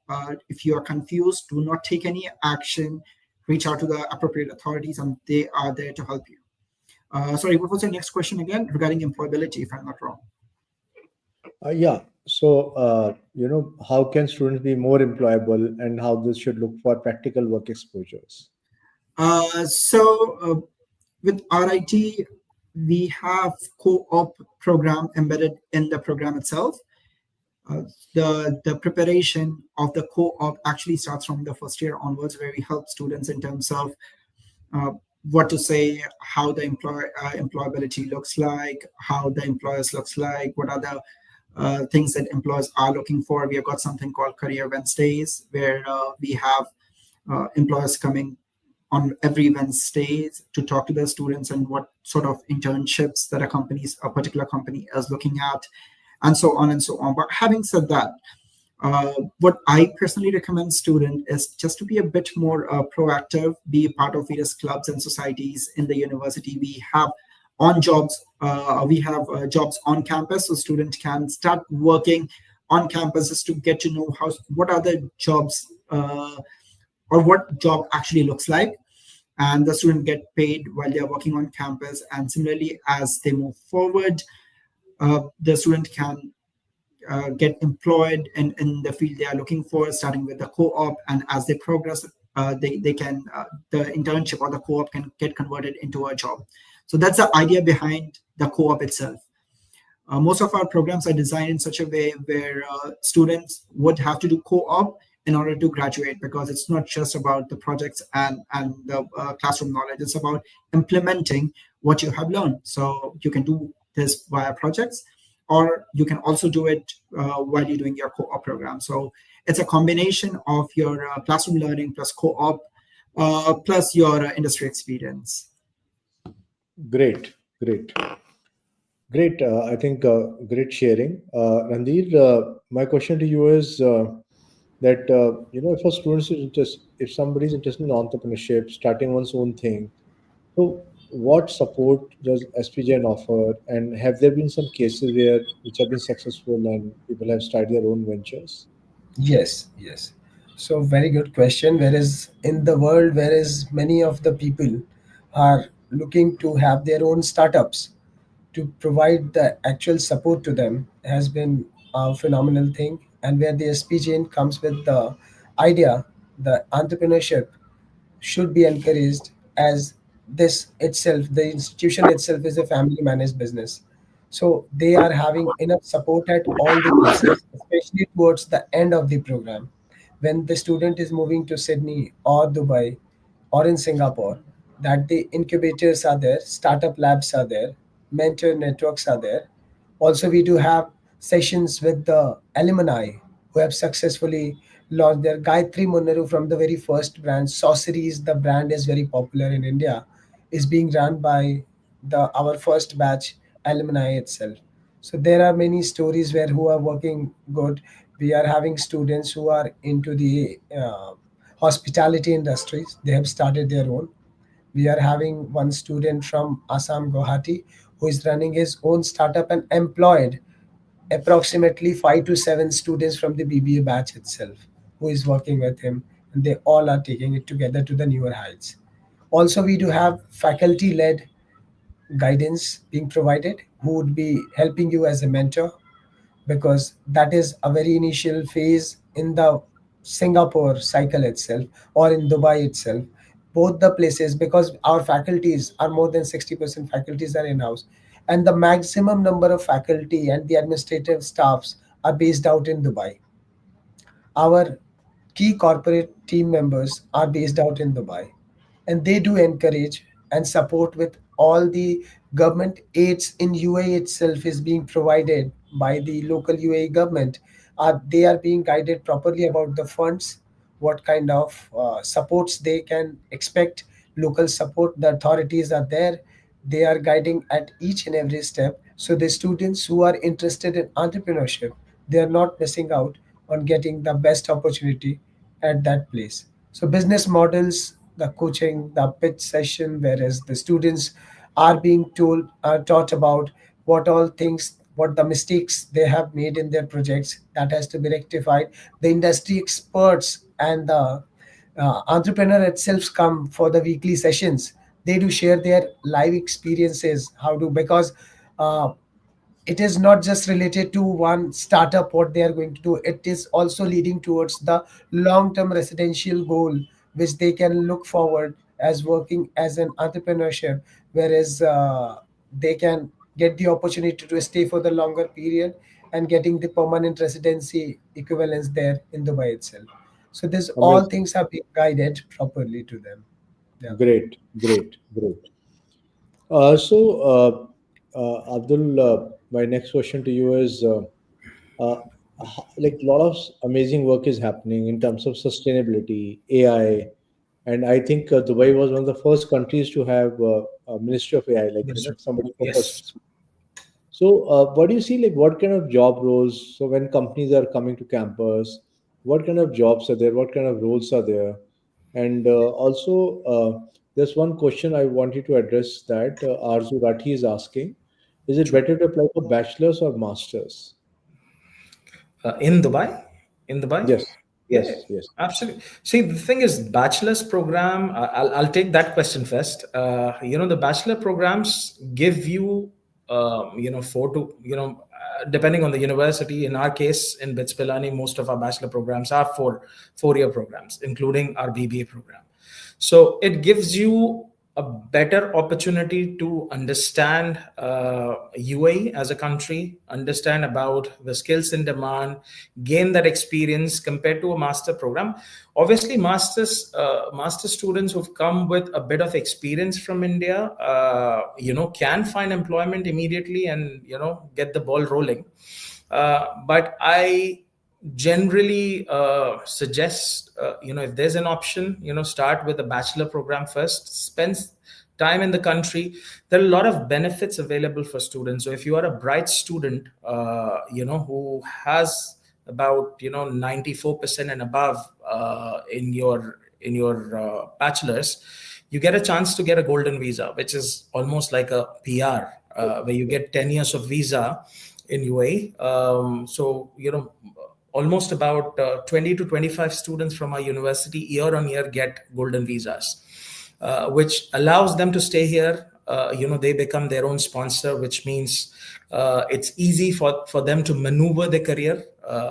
If you are confused, do not take any action. Reach out to the appropriate authorities, and they are there to help you. Sorry, what was your next question again regarding employability, if I'm not wrong?
Yeah. So, how can students be more employable and how this should look for practical work exposures?
So with RIT, we have co-op program embedded in the program itself. Uh, the preparation of the co-op actually starts from the first year onwards, where we help students in terms of uh, what to say, how the employability looks like, how the employers looks like, what are the things that employers are looking for. We have got something called Career Wednesdays, where we have employers coming on every Wednesdays to talk to their students and what sort of internships that a particular company is looking at, and so on and so on. But having said that, what I personally recommend student is just to be a bit more proactive, be a part of various clubs and societies in the university. We have jobs on campus, so student can start working on campuses to get to know what are the jobs or what job actually looks like, and the student get paid while they are working on campus. And similarly, as they move forward, the student can get employed in the field they are looking for, starting with the co-op, and as they progress, they can the internship or the co-op can get converted into a job. So that's the idea behind the co-op itself. Most of our programs are designed in such a way where students would have to do co-op in order to graduate, because it's not just about the projects and the classroom knowledge. It's about implementing what you have learned. So you can do this via projects, or you can also do it while you're doing your co-op program. So it's a combination of your classroom learning plus co-op plus your industry experience.
Great, great, great. I think great sharing. Randir, my question to you is that if a student is if somebody is interested in entrepreneurship, starting one's own thing, so what support does SPJN offer, and have there been some cases where which have been successful and people have started their own ventures?
Yes, yes. So very good question. Whereas in the world, whereas many of the people are looking to have their own startups, to provide the actual support to them has been a phenomenal thing. And where the SPGN comes with the idea, the entrepreneurship should be encouraged, as this itself, the institution itself is a family managed business. So they are having enough support at all the places, especially towards the end of the program. When the student is moving to Sydney or Dubai or in Singapore, that the incubators are there, startup labs are there, mentor networks are there. Also, we do have sessions with the alumni who have successfully launched their Gayatri Munneru from the very first brand. Sorceries, the brand is very popular in India, is being run by the our first batch alumni itself. So there are many stories where who are working good. We are having students who are into the hospitality industries. They have started their own. We are having one student from Assam, Guwahati, who is running his own startup and employed approximately 5 to 7 students from the BBA batch itself, who is working with him, and they all are taking it together to the newer heights. Also, we do have faculty led guidance being provided, who would be helping you as a mentor, because that is a very initial phase in the Singapore cycle itself or in Dubai itself. Both the places, because our faculties are more than 60% faculties are in house, and the maximum number of faculty and the administrative staffs are based out in Dubai. Our key corporate team members are based out in Dubai, and they do encourage and support with all the government aids in UAE itself is being provided by the local UAE government. They are being guided properly about the funds, what kind of supports they can expect, local support. The authorities are there. They are guiding at each and every step. So the students who are interested in entrepreneurship, they are not missing out on getting the best opportunity at that place. So business models, the coaching, the pitch session, whereas the students are being told, are taught about what all things, what the mistakes they have made in their projects that has to be rectified. The industry experts and the entrepreneur itself come for the weekly sessions. They do share their live experiences, how to, because uh, it is not just related to one startup what they are going to do, it is also leading towards the long term residential goal which they can look forward as working as an entrepreneurship, whereas they can get the opportunity to stay for the longer period and getting the permanent residency equivalence there in Dubai itself. So this all
Amazing.
things have been guided properly to them. Yeah.
Great, great, great. Abdul, my next question to you is uh, like a lot of amazing work is happening in terms of sustainability, AI, and I think Dubai was one of the first countries to have a Ministry of AI, like
Yes, sir.
somebody
Yes.
focused. So, what do you see? Like, what kind of job roles? So, when companies are coming to campus, what kind of jobs are there? What kind of roles are there? And there's one question I wanted to address that Arzu Rathi is asking: is it
Sure.
better to apply for bachelor's or masters?
In Dubai? In Dubai?
Yes,
Yeah,
yes, yes.
absolutely. See, the thing is, bachelor's program. I'll take that question first. The bachelor programs give you, depending on the university. In our case, in BITS Pilani, most of our bachelor programs are four-year programs, including our BBA program. So it gives you a better opportunity to understand UAE as a country, understand about the skills in demand, gain that experience compared to a master program. Obviously, master students who've come with a bit of experience from India, can find employment immediately and get the ball rolling. But I generally suggest if there's an option, start with a bachelor program first, spend time in the country. There are a lot of benefits available for students. So if you are a bright student, who has about 94% and above in your bachelor's, you get a chance to get a golden visa, which is almost like a PR, where you get 10 years of visa in UAE. Almost about 20 to 25 students from our university year on year get golden visas, which allows them to stay here. They become their own sponsor, which means it's easy for them to maneuver their career.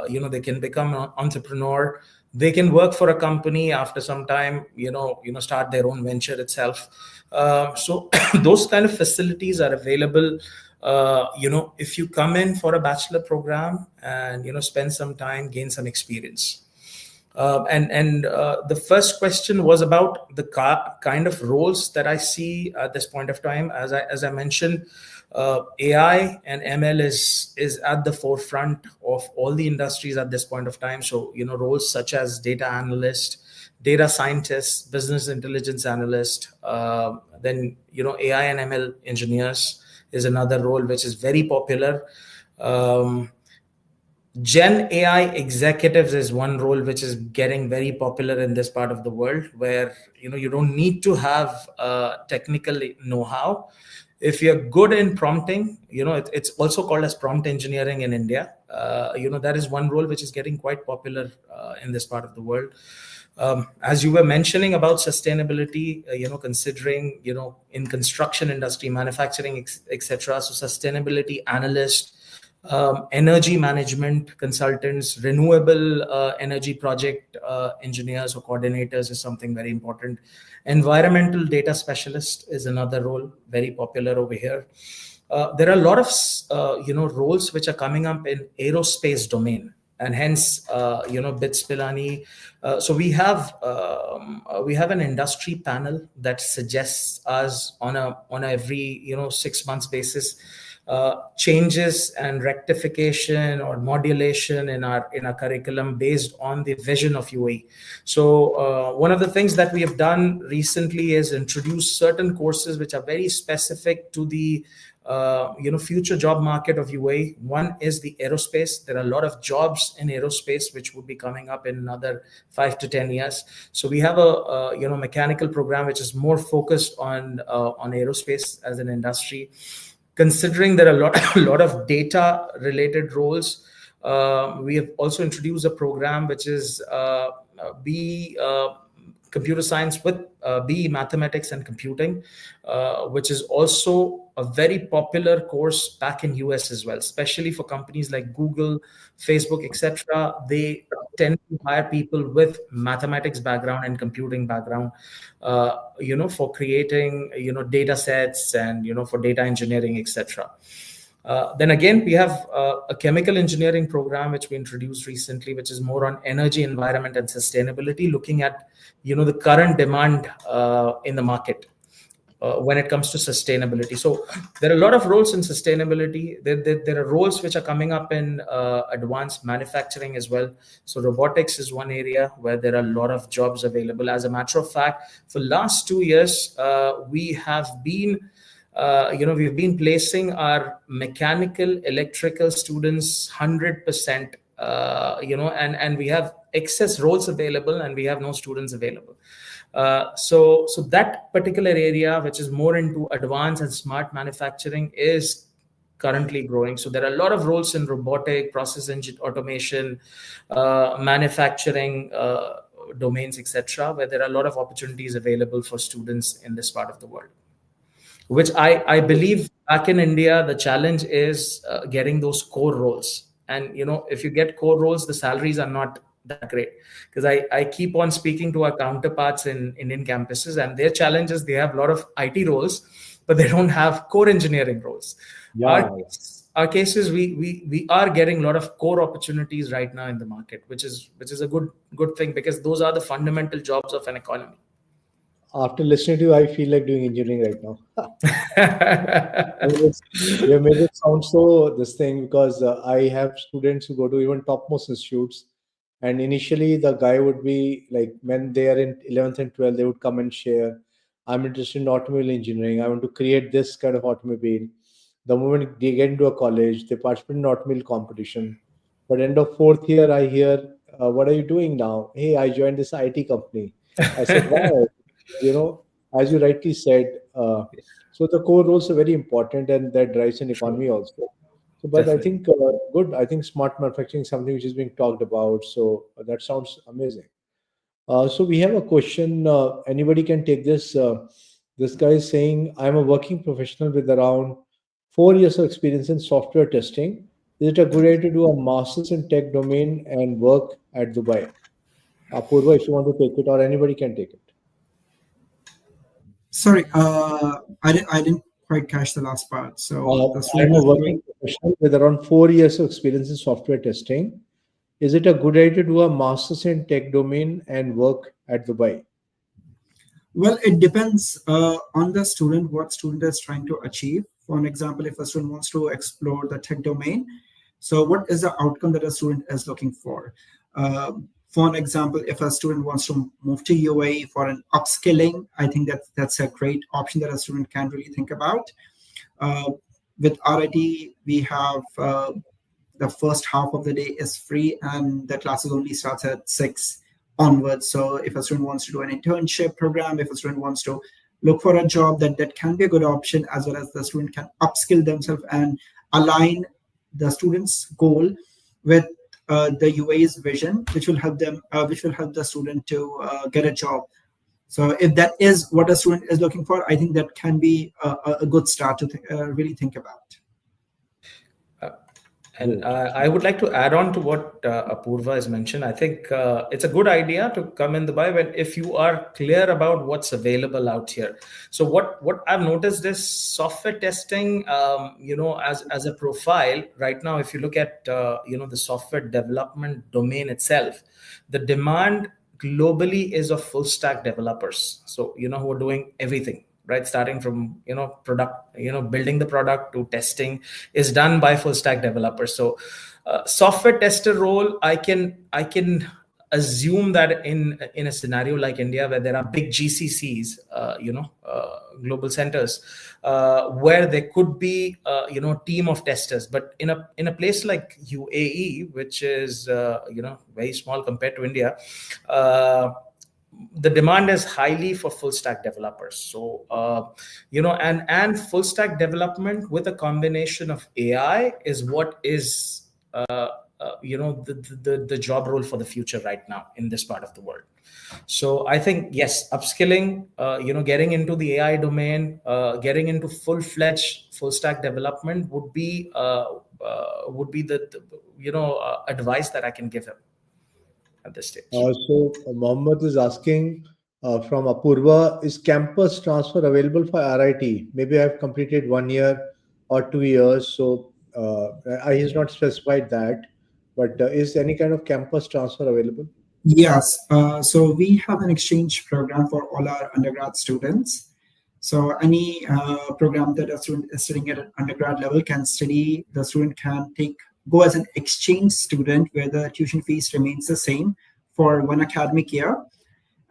They can become an entrepreneur. They can work for a company after some time, start their own venture itself. So those kind of facilities are available. If you come in for a bachelor program and spend some time, gain some experience. And the first question was about the kind of roles that I see at this point of time. As I mentioned, AI and ML is at the forefront of all the industries at this point of time. So roles such as data analyst, data scientist, business intelligence analyst, then AI and ML engineers is another role which is very popular. Gen AI executives is one role which is getting very popular in this part of the world, where you don't need to have technical know-how. If you're good in prompting, it's also called as prompt engineering in India. That is one role which is getting quite popular in this part of the world. As you were mentioning about sustainability, considering in construction industry, manufacturing, etc. So sustainability analyst, energy management consultants, renewable energy project engineers or coordinators is something very important. Environmental data specialist is another role very popular over here. There are a lot of roles which are coming up in aerospace domain, and hence BITS Pilani. So we have an industry panel that suggests us on a every 6 months basis changes and rectification or modulation in our curriculum based on the vision of UAE. So one of the things that we have done recently is introduce certain courses which are very specific to the future job market of UAE. One is the aerospace. There are a lot of jobs in aerospace which would be coming up in another 5 to 10 years. So we have a mechanical program which is more focused on aerospace as an industry. Considering there are a lot of data related roles, we have also introduced a program which is B computer science with BE mathematics and computing, which is also a very popular course back in US as well, especially for companies like Google, Facebook, etc. They tend to hire people with mathematics background and computing background, for creating, data sets and, for data engineering, etc. Then again, we have a chemical engineering program which we introduced recently, which is more on energy, environment, and sustainability, looking at the current demand in the market when it comes to sustainability. So there are a lot of roles in sustainability. There are roles which are coming up in advanced manufacturing as well. So robotics is one area where there are a lot of jobs available. As a matter of fact, for last 2 years, we have been we've been placing our mechanical, electrical students 100%, and we have excess roles available and we have no students available. So that particular area, which is more into advanced and smart manufacturing, is currently growing. So there are a lot of roles in robotic, process engine automation, manufacturing domains, etc., where there are a lot of opportunities available for students in this part of the world. Which I believe back in India, the challenge is getting those core roles. And, if you get core roles, the salaries are not that great. Because I keep on speaking to our counterparts in Indian campuses, and their challenge is they have a lot of IT roles, but they don't have core engineering roles.
Yeah.
Our cases, we are getting a lot of core opportunities right now in the market, which is a good thing, because those are the fundamental jobs of an economy.
After listening to you, I feel like doing engineering right now. You made it sound so this thing, because I have students who go to even topmost institutes, and initially the guy would be like, when they are in 11th and 12th, they would come and share, I'm interested in automobile engineering, I want to create this kind of automobile. The moment they get into a college, they participate in automobile competition. But end of fourth year, I hear, what are you doing now? Hey, I joined this IT company. I said, wow. As you rightly said, so the core roles are very important, and that drives an economy also. So, but I
Definitely.
think good. I think smart manufacturing is something which is being talked about. So that sounds amazing. So we have a question. Anybody can take this. This guy is saying, I'm a working professional with around 4 years of experience in software testing. Is it a good idea to do a master's in tech domain and work at Dubai? Apurva, if you want to take it, or anybody can take it.
Sorry, I didn't quite catch the last part. So the
I'm
student
a
is
working
doing.
professional with around 4 years of experience in software testing. Is it a good idea to do a master's in tech domain and work at Dubai?
Well, it depends on the student, what student is trying to achieve. For an example, if a student wants to explore the tech domain, so what is the outcome that a student is looking for? For an example, if a student wants to move to UAE for an upskilling, I think that's a great option that a student can really think about. With RIT, we have the first half of the day is free, and the classes only starts at 6 onwards. So if a student wants to do an internship program, if a student wants to look for a job, that can be a good option, as well as the student can upskill themselves and align the student's goal with the UAE's vision, which will help the student to get a job. So if that is what a student is looking for, I think that can be a good start to really think about.
And I would like to add on to what Apurva has mentioned. I think it's a good idea to come in Dubai if you are clear about what's available out here. So what I've noticed is software testing, as a profile right now. If you look at the software development domain itself, the demand globally is of full stack developers. So who are doing everything. right? Starting from, product, building the product to testing is done by full stack developers. So software tester role, I can assume that in a scenario like India, where there are big GCCs, global centers, where there could be team of testers. But in a place like UAE, which is very small compared to India, the demand is highly for full stack developers. So and full stack development with a combination of AI is what is the job role for the future right now in this part of the world. So I think, yes, upskilling, getting into the AI domain, getting into full-fledged full stack development would be the advice that I can give him at this stage.
Mohammed is asking from Apurva, is campus transfer available for RIT? Maybe I've completed 1 year or 2 years, so he's not specified that, but is any kind of campus transfer available?
Yes. So we have an exchange program for all our undergrad students. So any program that a student is studying at an undergrad level can study, the student can go as an exchange student where the tuition fees remains the same for 1 academic year.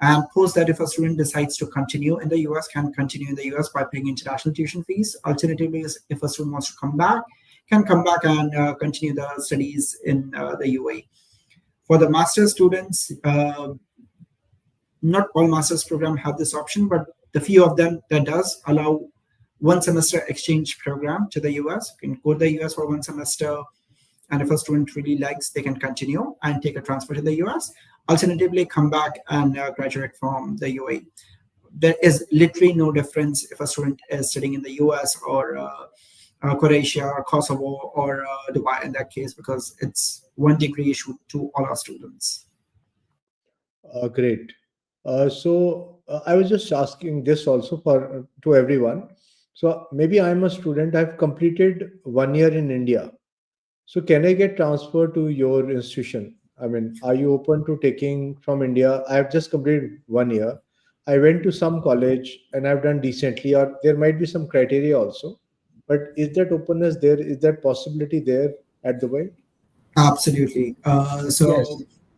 And post that, if a student decides to continue in the US, can continue in the US by paying international tuition fees. Alternatively, if a student wants to come back, can come back and continue the studies in the UAE. For the master's students, not all master's programs have this option, but the few of them that does allow 1 semester exchange program to the US. You can go to the US for 1 semester, and if a student really likes, they can continue and take a transfer to the US. Alternatively, come back and graduate from the UAE. There is literally no difference if a student is studying in the US or Croatia or Kosovo or Dubai in that case, because it's 1 degree issued to all our students.
Great. I was just asking this also to everyone. So maybe I'm a student, I've completed 1 year in India. So can I get transferred to your institution? I mean, are you open to taking from India? I've just completed 1 year. I went to some college and I've done decently, or there might be some criteria also. But is that openness there? Is that possibility there at Dubai?
Absolutely.
Yes.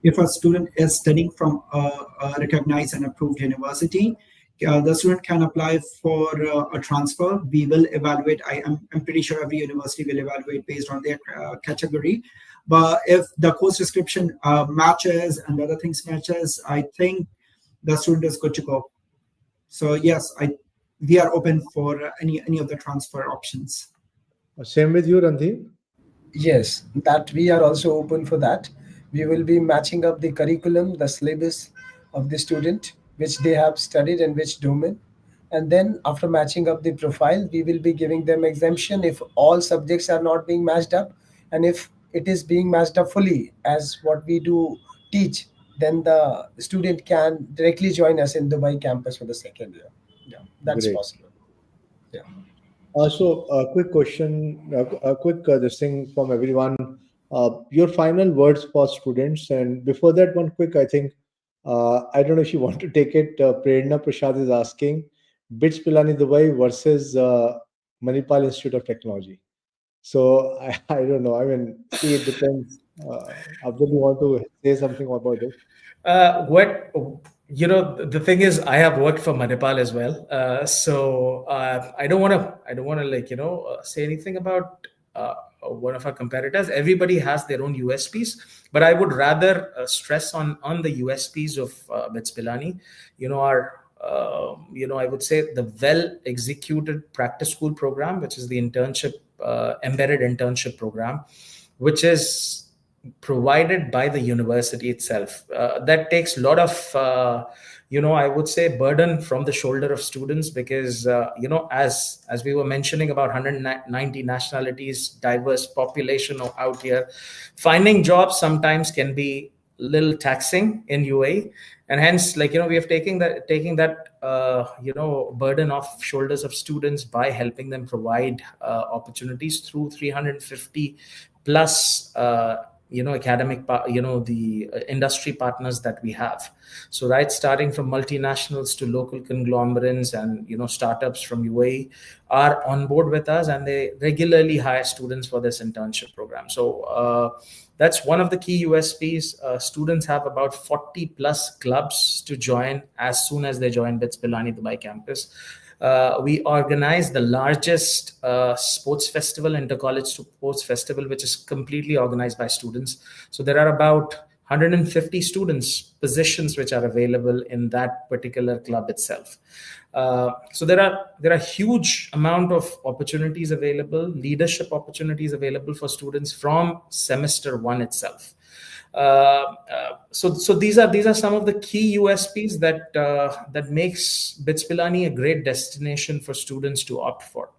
If a student is studying from a recognized and approved university, the student can apply for a transfer. We will evaluate. I'm pretty sure every university will evaluate based on their category. But if the course description matches and other things matches, I think the student is good to go. So yes, we are open for any of the transfer options.
Same with you, Randhir?
Yes, that we are also open for that. We will be matching up the curriculum, the syllabus of the student, which they have studied and which domain. And then after matching up the profile, we will be giving them exemption if all subjects are not being matched up. And if it is being matched up fully as what we do teach, then the student can directly join us in Dubai campus for the 2nd year. Yeah, that's
Great.
possible. Yeah.
So a quick question, a quick this thing from everyone. Your final words for students, and before that, one quick. I think I don't know if you want to take it. Prerna Prasad is asking, BITS Pilani Dubai versus Manipal Institute of Technology. So I don't know. I mean, see, it depends. Abdul, you want to say something about it?
The thing is, I have worked for Manipal as well, so I don't want to say anything about one of our competitors. Everybody has their own USPs, but I would rather stress on the USPs of BITS Pilani. I would say the well executed practice school program, which is the embedded internship program, which is provided by the university itself. That takes a lot of, I would say, burden from the shoulder of students, because, as we were mentioning about 190 nationalities, diverse population out here, finding jobs sometimes can be a little taxing in UAE. And hence, we have taking that burden off shoulders of students by helping them provide opportunities through 350 plus academic, the industry partners that we have. So right, starting from multinationals to local conglomerates and startups from UAE are on board with us, and they regularly hire students for this internship program. So that's one of the key USPs. Students have about 40 plus clubs to join as soon as they join BITS Pilani Dubai campus. We organize the largest sports festival, inter-college sports festival, which is completely organized by students. So there are about 150 students positions which are available in that particular club itself. So there are huge amount of opportunities available, leadership opportunities available for students from semester 1 itself. So these are some of the key USPs that makes BITS Pilani a great destination for students to opt for.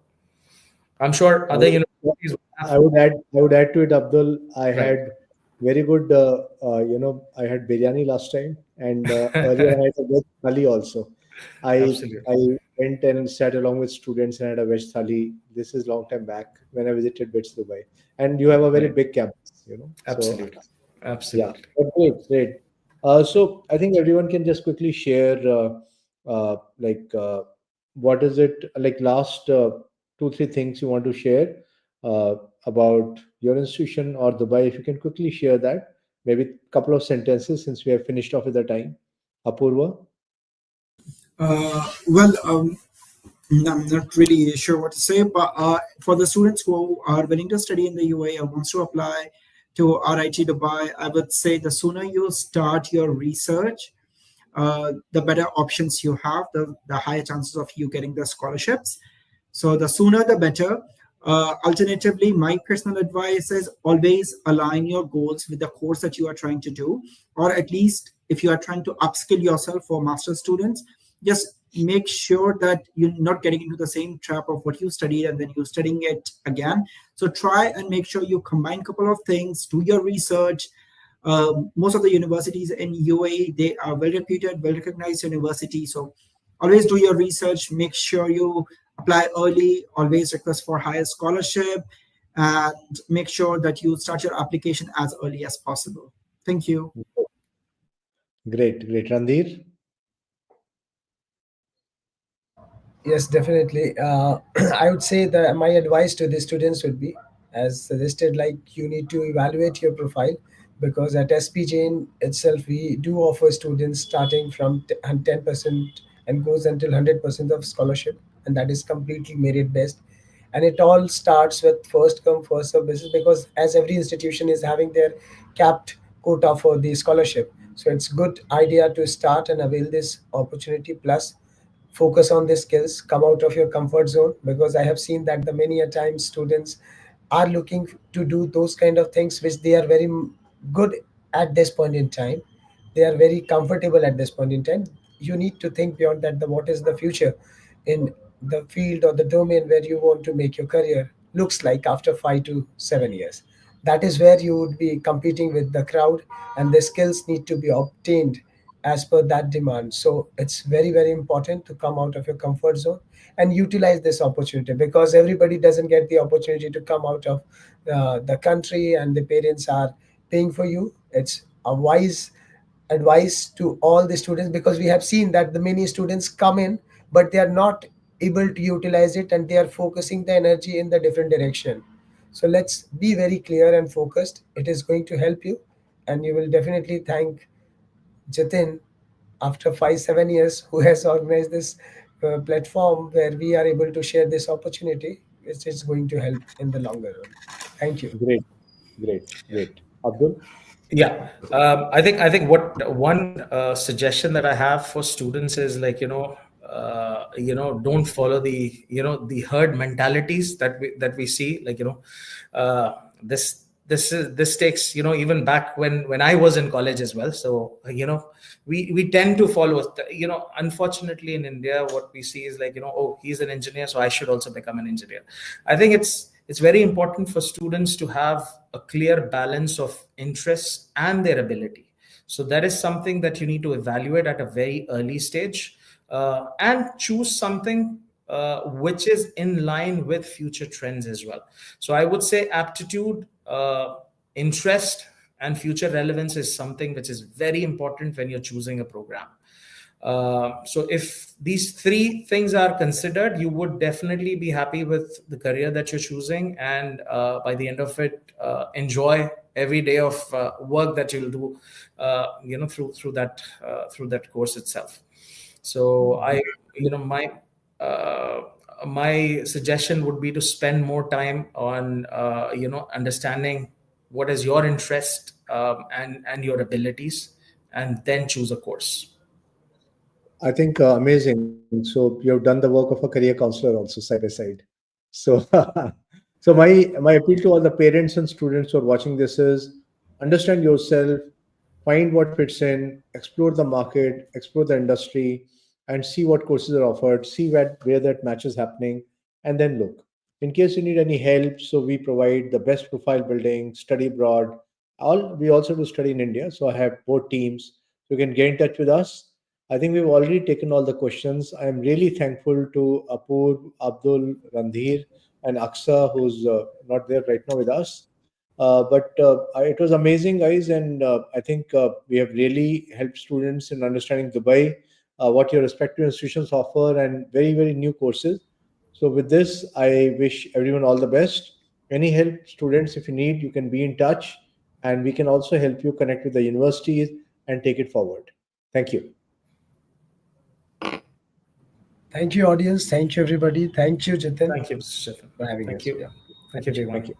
I'm sure other universities will have.
I would add to it, Abdul. I
Right.
had very good, I had biryani last time, and earlier I had a veg thali also.
Absolutely.
I went and sat along with students and had a veg thali. This is long time back when I visited BITS Dubai, and you have a very
Right.
big campus, So
Absolutely.
yeah,
Absolutely.
but great. So I think everyone can just quickly share, what is it like? Last two, three things you want to share uh, about your institution or Dubai. If you can quickly share that, maybe a couple of sentences since we have finished off with the time. Apurva.
Well, I'm not really sure what to say, but for the students who are willing to study in the UAE or wants to apply to RIT Dubai, I would say the sooner you start your research, the better options you have, the higher chances of you getting the scholarships. So the sooner the better. Alternatively, my personal advice is always align your goals with the course that you are trying to do, or at least if you are trying to upskill yourself for master students, just make sure that you're not getting into the same trap of what you studied and then you're studying it again. So try and make sure you combine a couple of things, do your research. Most of the universities in UAE, they are well reputed, well recognized universities. So always do your research, make sure you apply early, always request for higher scholarship, and make sure that you start your application as early as possible. Thank you.
Great. Randhir.
Yes, definitely. I would say that my advice to the students would be, as suggested, like you need to evaluate your profile, because at SPJ in itself we do offer students starting from 10% and goes until 100% of scholarship, and that is completely merit based. And it all starts with first come first serve basis, because as every institution is having their capped quota for the scholarship, so it's good idea to start and avail this opportunity. Plus focus on the skills, come out of your comfort zone, because I have seen that the many a times students are looking to do those kind of things which they are very good at this point in time, they are very comfortable at this point in time. You need to think beyond that, the what is the future in the field or the domain where you want to make your career looks like after 5 to 7 years. That is where you would be competing with the crowd, and the skills need to be obtained as per that demand. So it's very, very important to come out of your comfort zone and utilize this opportunity, because everybody doesn't get the opportunity to come out of the country and the parents are paying for you. It's a wise advice to all the students, because we have seen that the many students come in but they are not able to utilize it, and they are focusing the energy in the different direction. So let's be very clear and focused. It is going to help you, and you will definitely thank Jitin after 5 7 years, who has organized this platform where we are able to share this opportunity, which is going to help in the longer run. Thank you.
Great. Abdul.
Yeah, I think what one suggestion that I have for students is, like, don't follow the herd mentalities that we see, like, this takes, even back when I was in college as well. So we tend to follow, unfortunately in India what we see is, like, oh, he's an engineer, so I should also become an engineer. I think it's very important for students to have a clear balance of interests and their ability. So that is something that you need to evaluate at a very early stage, and choose something which is in line with future trends as well. So I would say aptitude, interest, and future relevance is something which is very important when you're choosing a program. So if these three things are considered, you would definitely be happy with the career that you're choosing, and by the end of it, enjoy every day of work that you'll do, through that course itself. So my suggestion would be to spend more time on understanding what is your interest, and your abilities, and then choose a course.
I think amazing. So you have done the work of a career counselor also side by side. So, so my appeal to all the parents and students who are watching this is understand yourself, find what fits in, explore the market, explore the industry, and see what courses are offered, see where that match is happening, and then look. In case you need any help, so we provide the best profile building, study abroad. All we also do study in India, so I have both teams. You can get in touch with us. I think we've already taken all the questions. I am really thankful to Apur, Abdul, Randhir, and Aksa, who's not there right now with us. But it was amazing, guys, and I think we have really helped students in understanding Dubai, what your respective institutions offer, and very, very new courses. So, with this, I wish everyone all the best. Any help, students, if you need, you can be in touch, and we can also help you connect with the universities and take it forward. Thank you.
Thank you, audience. Thank you, everybody. Thank you, Jitin,
Thank you, Mr. Jitin.
for having
Thank
us.
you.
Yeah.
Thank you, everyone.
Thank you.